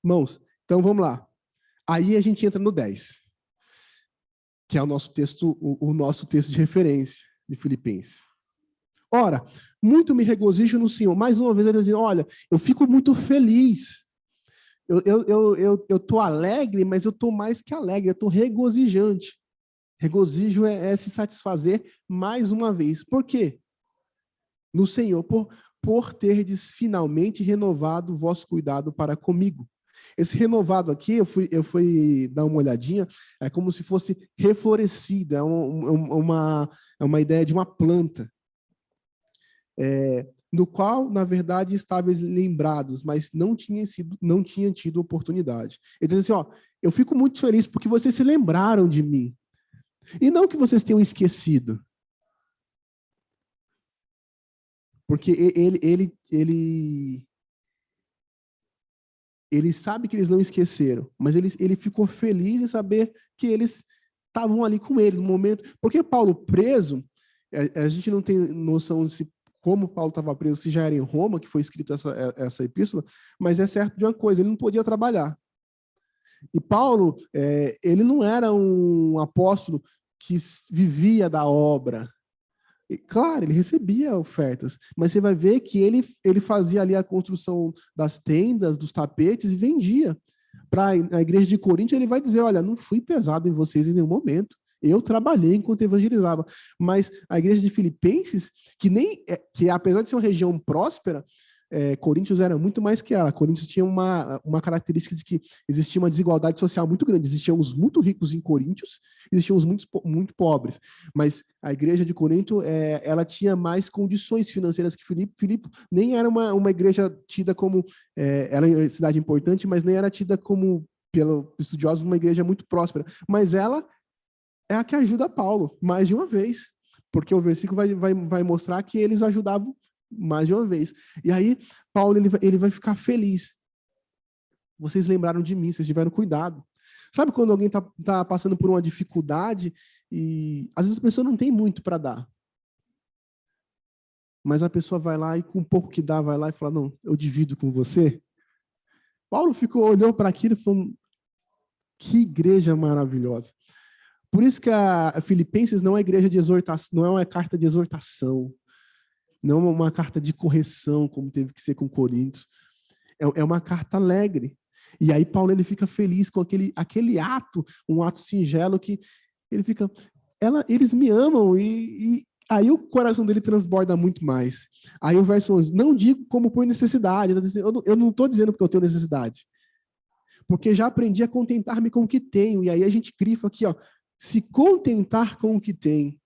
Irmãos, então vamos lá. Aí a gente entra no 10, que é o nosso texto de referência de Filipenses. Ora, muito me regozijo no Senhor. Mais uma vez ele diz, olha, eu fico muito feliz. Eu estou alegre, mas eu estou mais que alegre, eu estou regozijante. Regozijo é se satisfazer mais uma vez. Por quê? No Senhor, por terdes finalmente renovado o vosso cuidado para comigo. Esse renovado aqui, eu fui dar uma olhadinha, é como se fosse reflorescido, é uma ideia de uma planta, no qual, na verdade, estáveis lembrados, mas não tinham tido oportunidade. Ele diz assim, ó, eu fico muito feliz porque vocês se lembraram de mim. E não que vocês tenham esquecido. Porque ele sabe que eles não esqueceram, mas ele ficou feliz em saber que eles estavam ali com ele no momento. Porque Paulo preso, a gente não tem noção de como Paulo estava preso, se já era em Roma, que foi escrita essa epístola, mas é certo de uma coisa, ele não podia trabalhar. E Paulo, ele não era um apóstolo que vivia da obra. E, claro, ele recebia ofertas, mas você vai ver que ele fazia ali a construção das tendas, dos tapetes e vendia. Para a igreja de Corinto, ele vai dizer, olha, não fui pesado em vocês em nenhum momento. Eu trabalhei enquanto evangelizava. Mas a igreja de Filipenses, que apesar de ser uma região próspera, Coríntios era muito mais que ela. Coríntios tinha uma característica de que existia uma desigualdade social muito grande. Existiam os muito ricos em Coríntios, existiam os muito pobres. Mas a igreja de Corinto, ela tinha mais condições financeiras que Filipe. Filipe nem era uma igreja tida como... era uma cidade importante, mas nem era tida como, pelos estudiosos, uma igreja muito próspera. Mas ela é a que ajuda Paulo, mais de uma vez. Porque o versículo vai mostrar que eles ajudavam mais de uma vez. E aí, Paulo ele vai ficar feliz. Vocês lembraram de mim, vocês tiveram cuidado. Sabe quando alguém tá passando por uma dificuldade e às vezes a pessoa não tem muito para dar. Mas a pessoa vai lá e com um pouco que dá, vai lá e fala, não, eu divido com você. Paulo olhou para aquilo e falou, que igreja maravilhosa. Por isso que a Filipenses não é igreja de exortação, não é uma carta de exortação, não é uma carta de correção, como teve que ser com Coríntios. É uma carta alegre. E aí Paulo ele fica feliz com aquele ato, um ato singelo que ele fica... eles me amam e aí o coração dele transborda muito mais. Aí o verso 11, não digo como por necessidade. Eu não estou dizendo porque eu tenho necessidade. Porque já aprendi a contentar-me com o que tenho. E aí a gente grifa aqui, ó, se contentar com o que tem.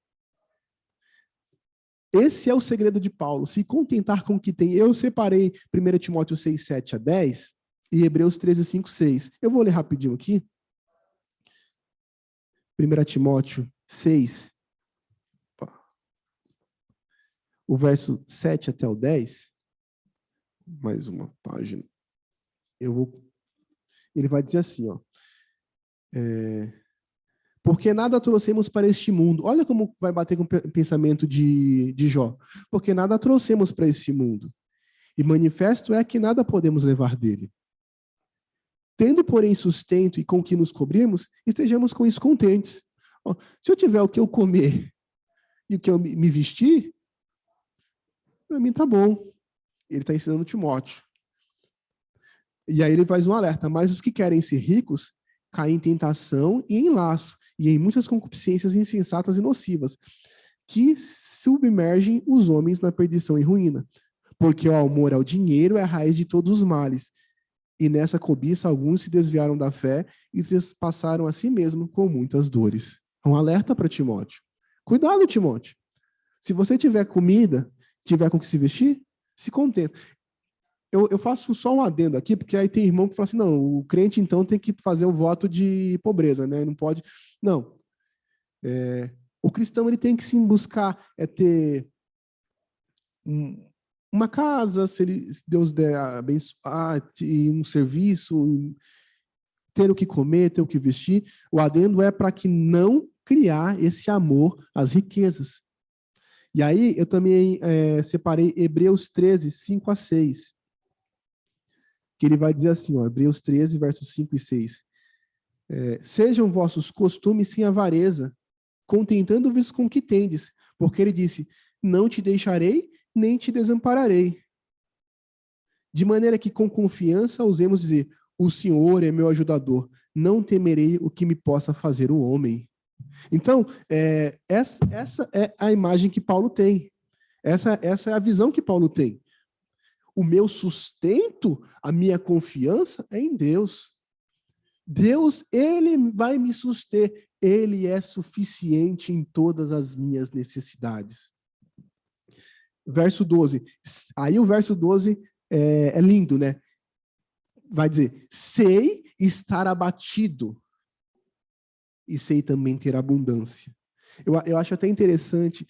Esse é o segredo de Paulo, se contentar com o que tem. Eu separei 1 Timóteo 6, 7 a 10 e Hebreus 13, 5, 6. Eu vou ler rapidinho aqui. 1 Timóteo 6, o verso 7 até o 10. Mais uma página. Ele vai dizer assim, ó. Porque nada trouxemos para este mundo. Olha como vai bater com o pensamento de Jó. Porque nada trouxemos para este mundo. E manifesto é que nada podemos levar dele. Tendo, porém, sustento e com que nos cobrirmos, estejamos com isso contentes. Se eu tiver o que eu comer, e o que eu me vestir, para mim tá bom. Ele está ensinando Timóteo. E aí ele faz um alerta, mas os que querem ser ricos caem em tentação e em laço, e em muitas concupiscências insensatas e nocivas, que submergem os homens na perdição e ruína. Porque o amor ao dinheiro é a raiz de todos os males, e nessa cobiça alguns se desviaram da fé e trespassaram a si mesmo com muitas dores. Um alerta para Timóteo. Cuidado, Timóteo. Se você tiver comida, tiver com que se vestir, se contenta. Eu faço só um adendo aqui, porque aí tem irmão que fala assim, não, o crente então tem que fazer o voto de pobreza, né? Não pode... Não. O cristão ele tem que sim buscar ter uma casa, se Deus der abençoar, um serviço, ter o que comer, ter o que vestir. O adendo é para que não criar esse amor às riquezas. E aí eu também separei Hebreus 13, 5 a 6. Que ele vai dizer assim, ó, Hebreus 13, versos 5 e 6. Sejam vossos costumes sem avareza, contentando-vos com o que tendes, porque ele disse, não te deixarei, nem te desampararei. De maneira que com confiança ousemos dizer, o Senhor é meu ajudador, não temerei o que me possa fazer o homem. Então, essa é a imagem que Paulo tem. Essa é a visão que Paulo tem. O meu sustento, a minha confiança é em Deus. Deus, ele vai me suster. Ele é suficiente em todas as minhas necessidades. Verso 12. Aí o verso 12 é lindo, né? Vai dizer, sei estar abatido e sei também ter abundância. Eu acho até interessante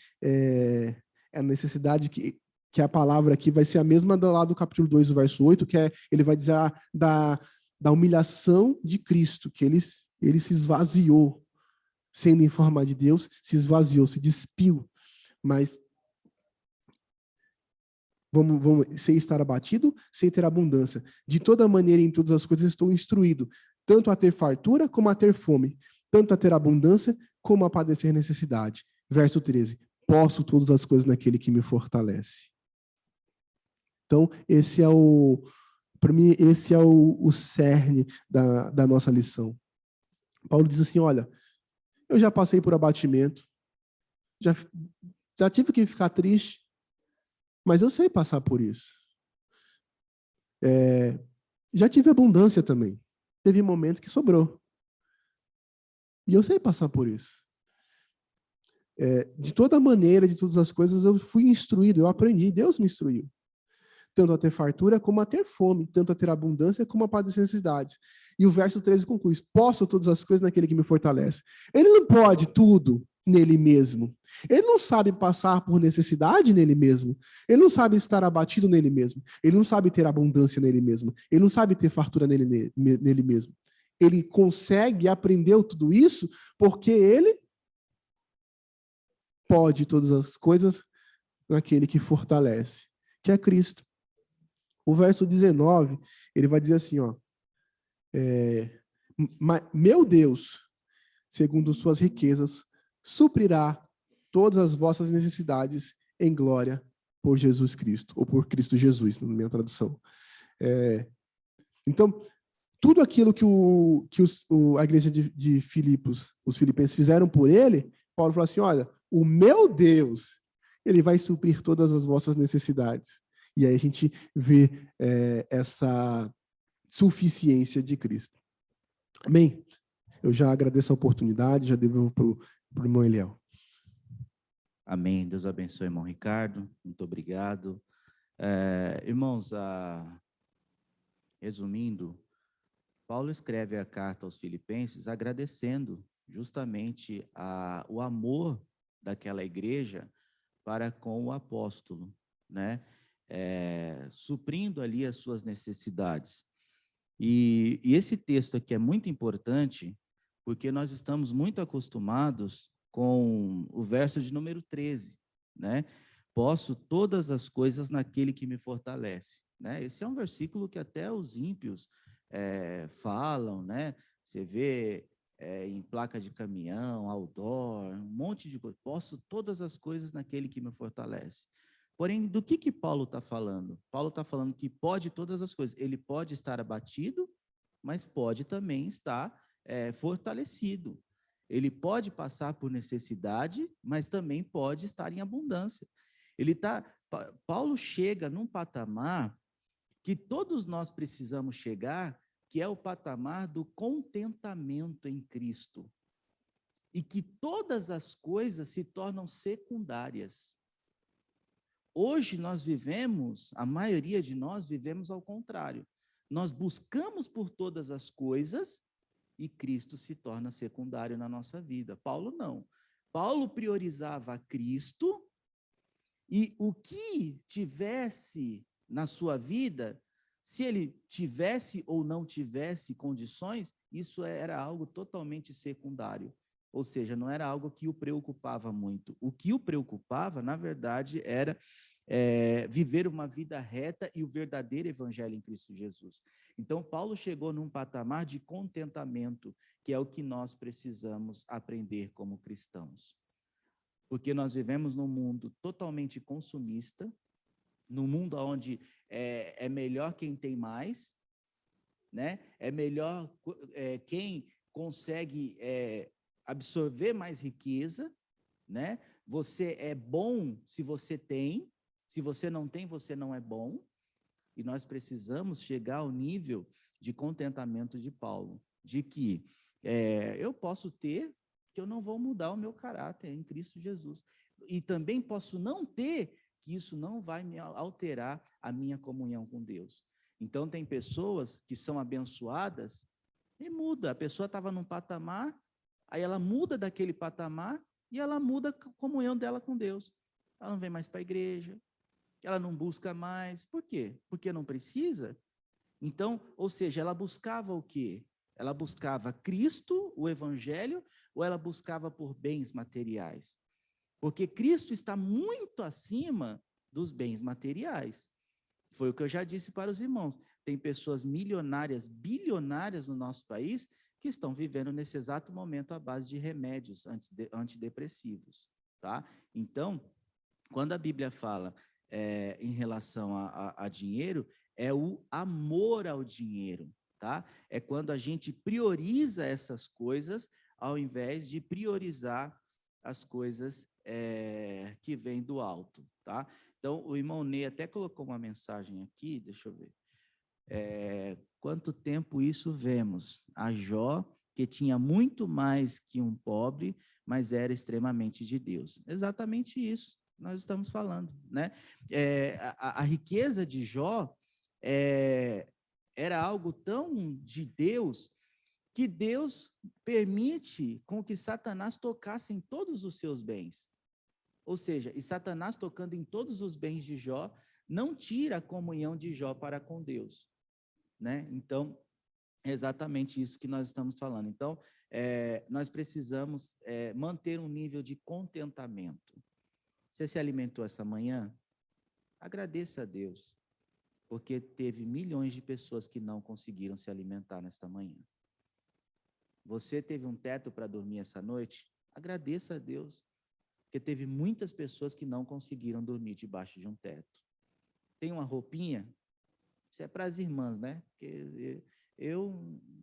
a necessidade que a palavra aqui vai ser a mesma lá do capítulo 2, do verso 8, que ele vai dizer da humilhação de Cristo, que ele se esvaziou, sendo em forma de Deus, se esvaziou, se despiu. Mas vamos sem estar abatido, sem ter abundância. De toda maneira, em todas as coisas, estou instruído, tanto a ter fartura como a ter fome, tanto a ter abundância como a padecer necessidade. Verso 13. Posso todas as coisas naquele que me fortalece. Então, para mim, esse é o cerne da nossa lição. Paulo diz assim, olha, eu já passei por abatimento, já tive que ficar triste, mas eu sei passar por isso. Já tive abundância também. Teve momento que sobrou. E eu sei passar por isso. De toda maneira, de todas as coisas, eu fui instruído, eu aprendi, Deus me instruiu. Tanto a ter fartura como a ter fome, tanto a ter abundância como a padecer necessidades. E o verso 13 conclui, posso todas as coisas naquele que me fortalece. Ele não pode tudo nele mesmo. Ele não sabe passar por necessidade nele mesmo. Ele não sabe estar abatido nele mesmo. Ele não sabe ter abundância nele mesmo. Ele não sabe ter fartura nele mesmo. Ele consegue, aprendeu tudo isso porque ele pode todas as coisas naquele que fortalece, que é Cristo. O verso 19, ele vai dizer assim, ó, meu Deus, segundo suas riquezas, suprirá todas as vossas necessidades em glória por Jesus Cristo, ou por Cristo Jesus, na minha tradução. Então, tudo aquilo que a igreja de Filipos, os filipenses fizeram por ele, Paulo falou assim, olha, o meu Deus, ele vai suprir todas as vossas necessidades. E aí a gente vê essa suficiência de Cristo. Amém? Eu já agradeço a oportunidade, já devolvo para o irmão Eliel. Amém. Deus abençoe, irmão Ricardo. Muito obrigado. Irmãos, resumindo, Paulo escreve a carta aos Filipenses agradecendo justamente o amor daquela igreja para com o apóstolo, né? Suprindo ali as suas necessidades. E esse texto aqui é muito importante, porque nós estamos muito acostumados com o verso de número 13, né? Posso todas as coisas naquele que me fortalece, né? Esse é um versículo que até os ímpios falam, né? Você vê em placa de caminhão, outdoor, um monte de coisa. Posso todas as coisas naquele que me fortalece. Porém, do que Paulo está falando? Paulo está falando que pode todas as coisas. Ele pode estar abatido, mas pode também estar fortalecido. Ele pode passar por necessidade, mas também pode estar em abundância. Paulo chega num patamar que todos nós precisamos chegar, que é o patamar do contentamento em Cristo. E que todas as coisas se tornam secundárias. Hoje nós vivemos, a maioria de nós vivemos ao contrário. Nós buscamos por todas as coisas e Cristo se torna secundário na nossa vida. Paulo não. Paulo priorizava Cristo e o que tivesse na sua vida, se ele tivesse ou não tivesse condições, isso era algo totalmente secundário. Ou seja, não era algo que o preocupava muito. O que o preocupava, na verdade, era viver uma vida reta e o verdadeiro evangelho em Cristo Jesus. Então, Paulo chegou num patamar de contentamento, que é o que nós precisamos aprender como cristãos. Porque nós vivemos num mundo totalmente consumista, num mundo onde é melhor quem tem mais, né? É melhor quem consegue absorver mais riqueza, né? Você é bom se você tem, se você não tem, você não é bom. E nós precisamos chegar ao nível de contentamento de Paulo, de que eu posso ter, que eu não vou mudar o meu caráter em Cristo Jesus. E também posso não ter, que isso não vai me alterar a minha comunhão com Deus. Então, tem pessoas que são abençoadas e muda. A pessoa estava num patamar, aí ela muda daquele patamar e ela muda a comunhão dela com Deus. Ela não vem mais para a igreja, ela não busca mais. Por quê? Porque não precisa. Então, ou seja, ela buscava o quê? Ela buscava Cristo, o Evangelho, ou ela buscava por bens materiais? Porque Cristo está muito acima dos bens materiais. Foi o que eu já disse para os irmãos. Tem pessoas milionárias, bilionárias no nosso país que estão vivendo nesse exato momento à base de remédios antidepressivos, tá? Então, quando a Bíblia fala em relação a dinheiro, é o amor ao dinheiro, tá? É quando a gente prioriza essas coisas ao invés de priorizar as coisas que vêm do alto, tá? Então, o irmão Ney até colocou uma mensagem aqui, deixa eu ver. Quanto tempo isso vemos? A Jó, que tinha muito mais que um pobre, mas era extremamente de Deus. Exatamente isso nós estamos falando, né? A riqueza de Jó era algo tão de Deus que Deus permite com que Satanás tocasse em todos os seus bens. Ou seja, e Satanás tocando em todos os bens de Jó, não tira a comunhão de Jó para com Deus, né? Então, é exatamente isso que nós estamos falando. Então, nós precisamos manter um nível de contentamento. Você se alimentou essa manhã? Agradeça a Deus, porque teve milhões de pessoas que não conseguiram se alimentar nesta manhã. Você teve um teto para dormir essa noite? Agradeça a Deus, porque teve muitas pessoas que não conseguiram dormir debaixo de um teto. Tem uma roupinha? Isso é para as irmãs, né? Porque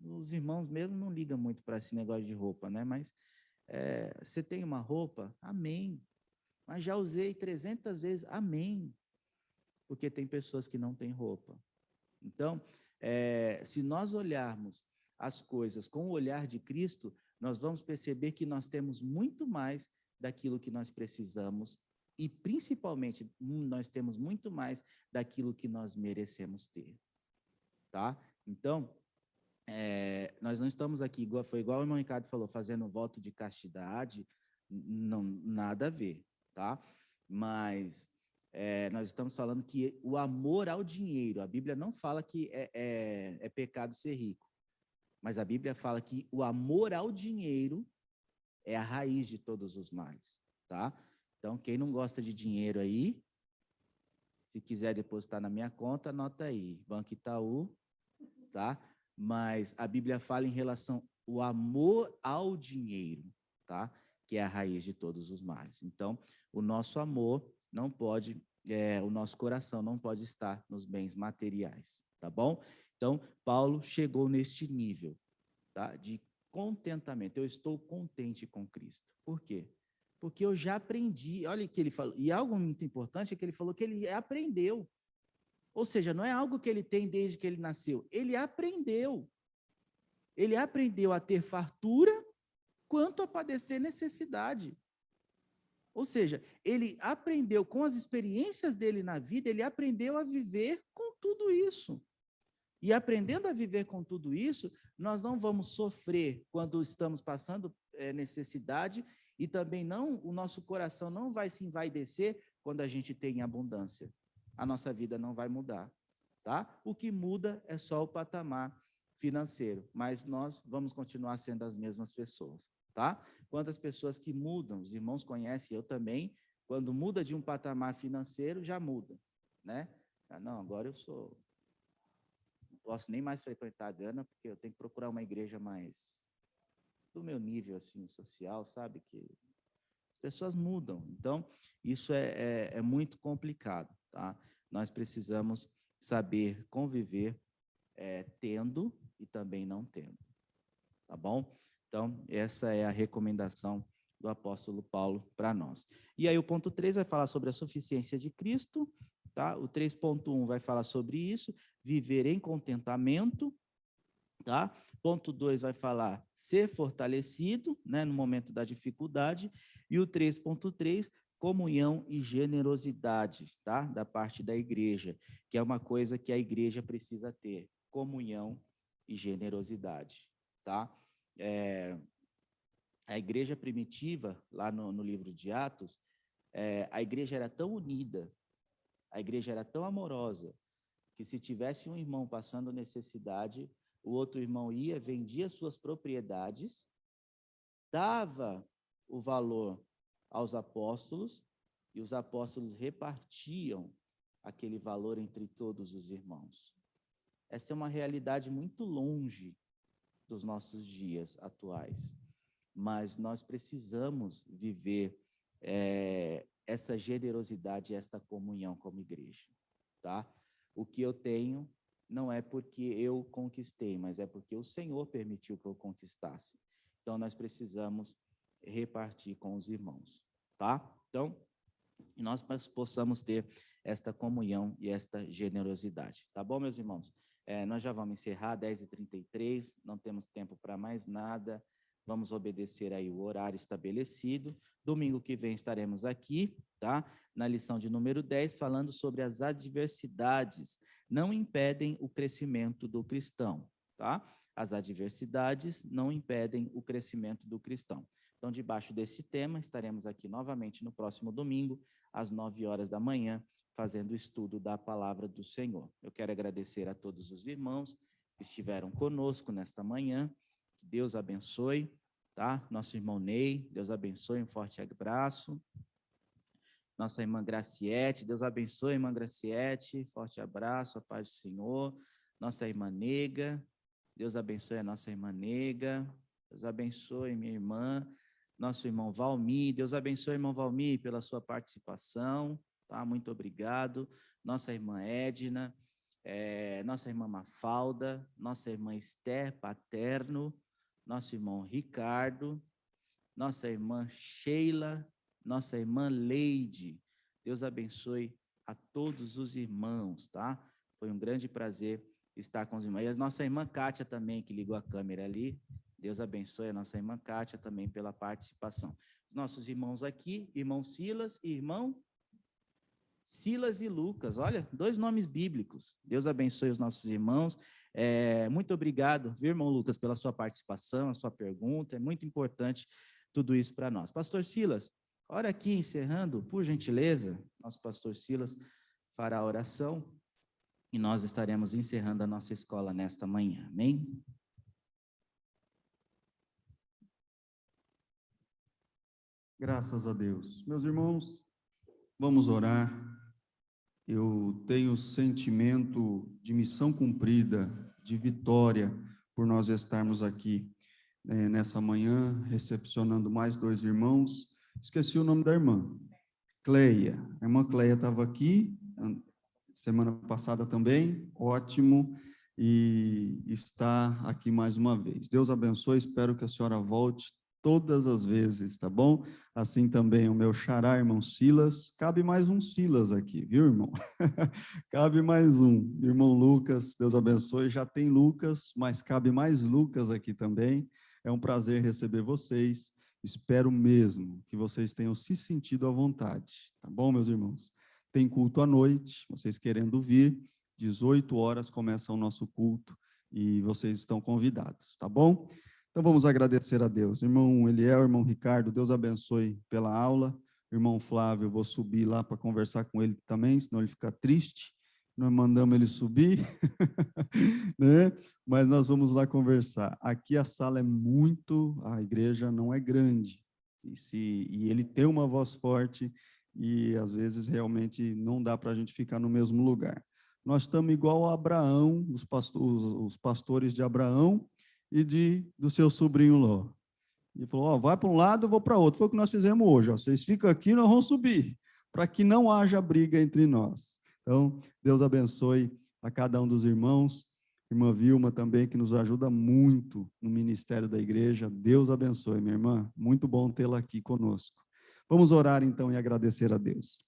os irmãos mesmo não ligam muito para esse negócio de roupa, né? Mas você tem uma roupa? Amém. Mas já usei 300 vezes, amém. Porque tem pessoas que não têm roupa. Então, se nós olharmos as coisas com o olhar de Cristo, nós vamos perceber que nós temos muito mais daquilo que nós precisamos e, principalmente, nós temos muito mais daquilo que nós merecemos ter, tá? Então, nós não estamos aqui, foi igual o irmão Ricardo falou, fazendo voto de castidade, não, nada a ver, tá? Mas nós estamos falando que o amor ao dinheiro, a Bíblia não fala que é pecado ser rico, mas a Bíblia fala que o amor ao dinheiro é a raiz de todos os males, tá? Então, quem não gosta de dinheiro aí, se quiser depositar na minha conta, anota aí, Banco Itaú, tá? Mas a Bíblia fala em relação o amor ao dinheiro, tá? Que é a raiz de todos os males. Então, o nosso amor não pode, o nosso coração não pode estar nos bens materiais, tá bom? Então, Paulo chegou neste nível, tá? De contentamento. Eu estou contente com Cristo. Por quê? Porque eu já aprendi. Olha o que ele falou. E algo muito importante é que ele falou que ele aprendeu. Ou seja, não é algo que ele tem desde que ele nasceu. Ele aprendeu. Ele aprendeu a ter fartura quanto a padecer necessidade. Ou seja, ele aprendeu com as experiências dele na vida, ele aprendeu a viver com tudo isso. E aprendendo a viver com tudo isso, nós não vamos sofrer quando estamos passando necessidade e também não, o nosso coração não vai se envaidecer quando a gente tem abundância. A nossa vida não vai mudar, tá? O que muda é só o patamar financeiro, mas nós vamos continuar sendo as mesmas pessoas, tá? Quantas pessoas que mudam, os irmãos conhecem, eu também, quando muda de um patamar financeiro, já muda, né? Ah, não, agora eu sou... posso nem mais frequentar a Gana, porque eu tenho que procurar uma igreja mais do meu nível, assim, social, sabe? Que as pessoas mudam. Então, isso é muito complicado, tá? Nós precisamos saber conviver tendo e também não tendo, tá bom? Então, essa é a recomendação do apóstolo Paulo para nós. E aí o ponto 3 vai falar sobre a suficiência de Cristo, tá? O 3.1 vai falar sobre isso, viver em contentamento, tá? Ponto 2 vai falar ser fortalecido, né, no momento da dificuldade, e o 3.3, comunhão e generosidade, tá? Da parte da igreja, que é uma coisa que a igreja precisa ter, comunhão e generosidade, tá? A igreja primitiva, lá no livro de Atos, a igreja era tão unida, a igreja era tão amorosa, que se tivesse um irmão passando necessidade, o outro irmão ia, vendia suas propriedades, dava o valor aos apóstolos, e os apóstolos repartiam aquele valor entre todos os irmãos. Essa é uma realidade muito longe dos nossos dias atuais, mas nós precisamos viver essa generosidade, essa comunhão como igreja, tá? O que eu tenho não é porque eu conquistei, mas é porque o Senhor permitiu que eu conquistasse. Então, nós precisamos repartir com os irmãos, tá? Então, nós possamos ter esta comunhão e esta generosidade, tá bom, meus irmãos? Nós já vamos encerrar, 10h33, não temos tempo para mais nada, vamos obedecer aí o horário estabelecido. Domingo que vem estaremos aqui, tá? Na lição de número 10, falando sobre as adversidades não impedem o crescimento do cristão, tá? As adversidades não impedem o crescimento do cristão. Então, debaixo desse tema, estaremos aqui novamente no próximo domingo, às 9h da manhã, fazendo o estudo da palavra do Senhor. Eu quero agradecer a todos os irmãos que estiveram conosco nesta manhã. Que Deus abençoe, tá? Nosso irmão Ney, Deus abençoe, um forte abraço. Nossa irmã Graciete, Deus abençoe, irmã Graciete, forte abraço, a paz do Senhor. Nossa irmã Nega, Deus abençoe a nossa irmã Nega, Deus abençoe minha irmã, nosso irmão Valmir, Deus abençoe, irmão Valmir, pela sua participação, tá? Muito obrigado. Nossa irmã Edna, nossa irmã Mafalda, nossa irmã Esther Paterno, nosso irmão Ricardo, nossa irmã Sheila, nossa irmã Leide. Deus abençoe a todos os irmãos, tá? Foi um grande prazer estar com os irmãos. E a nossa irmã Kátia também, que ligou a câmera ali. Deus abençoe a nossa irmã Kátia também pela participação. Nossos irmãos aqui, irmão Silas e irmão Silas e Lucas. Olha, 2 nomes bíblicos. Deus abençoe os nossos irmãos. Muito obrigado, viu, irmão Lucas, pela sua participação, a sua pergunta. É muito importante tudo isso para nós. Pastor Silas, ora aqui, encerrando, por gentileza, nosso pastor Silas fará a oração e nós estaremos encerrando a nossa escola nesta manhã. Amém? Graças a Deus. Meus irmãos, vamos orar. Eu tenho sentimento de missão cumprida, de vitória, por nós estarmos aqui nessa manhã, recepcionando mais 2 irmãos. Esqueci o nome da irmã. Cleia. A irmã Cleia estava aqui semana passada também, ótimo, e está aqui mais uma vez. Deus abençoe, espero que a senhora volte todas as vezes, tá bom? Assim também o meu xará, irmão Silas. Cabe mais um Silas aqui, viu, irmão? Cabe mais um. Irmão Lucas, Deus abençoe. Já tem Lucas, mas cabe mais Lucas aqui também. É um prazer receber vocês. Espero mesmo que vocês tenham se sentido à vontade, tá bom, meus irmãos? Tem culto à noite, vocês querendo vir, 18 horas começa o nosso culto e vocês estão convidados, tá bom? Então vamos agradecer a Deus. Irmão Eliel, irmão Ricardo, Deus abençoe pela aula. Irmão Flávio, eu vou subir lá para conversar com ele também, senão ele fica triste. Nós mandamos ele subir, né? Mas nós vamos lá conversar. Aqui a sala é a igreja não é grande, e ele tem uma voz forte, e às vezes realmente não dá para a gente ficar no mesmo lugar. Nós estamos igual a Abraão, os pastores de Abraão e do seu sobrinho Ló. Ele falou, vai para um lado, eu vou para outro. Foi o que nós fizemos hoje. Vocês ficam aqui, nós vamos subir, para que não haja briga entre nós. Então, Deus abençoe a cada um dos irmãos, irmã Vilma também, que nos ajuda muito no ministério da igreja. Deus abençoe, minha irmã. Muito bom tê-la aqui conosco. Vamos orar então e agradecer a Deus.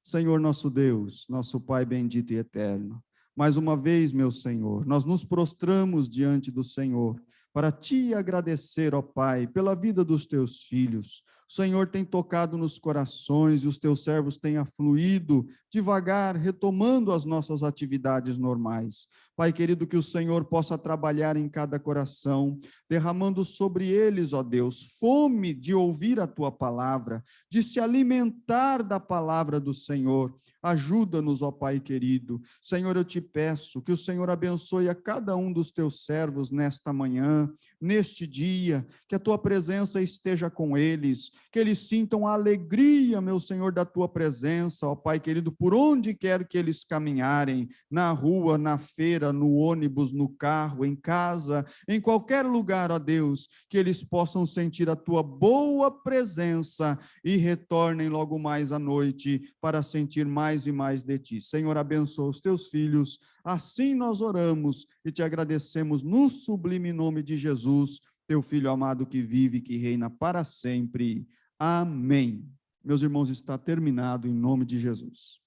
Senhor nosso Deus, nosso Pai bendito e eterno, mais uma vez, meu Senhor, nós nos prostramos diante do Senhor para te agradecer, ó Pai, pela vida dos teus filhos. O Senhor tem tocado nos corações e os teus servos têm afluído devagar, retomando as nossas atividades normais. Pai querido, que o Senhor possa trabalhar em cada coração, derramando sobre eles, ó Deus, fome de ouvir a tua palavra, de se alimentar da palavra do Senhor. Ajuda-nos, ó Pai querido. Senhor, eu te peço que o Senhor abençoe a cada um dos teus servos nesta manhã, neste dia, que a tua presença esteja com eles, que eles sintam a alegria, meu Senhor, da tua presença, ó Pai querido, por onde quer que eles caminharem, na rua, na feira, no ônibus, no carro, em casa, em qualquer lugar, ó Deus, que eles possam sentir a tua boa presença e retornem logo mais à noite para sentir mais e mais de ti. Senhor, abençoa os teus filhos, assim nós oramos e te agradecemos no sublime nome de Jesus, teu Filho amado que vive e que reina para sempre. Amém. Meus irmãos, está terminado em nome de Jesus.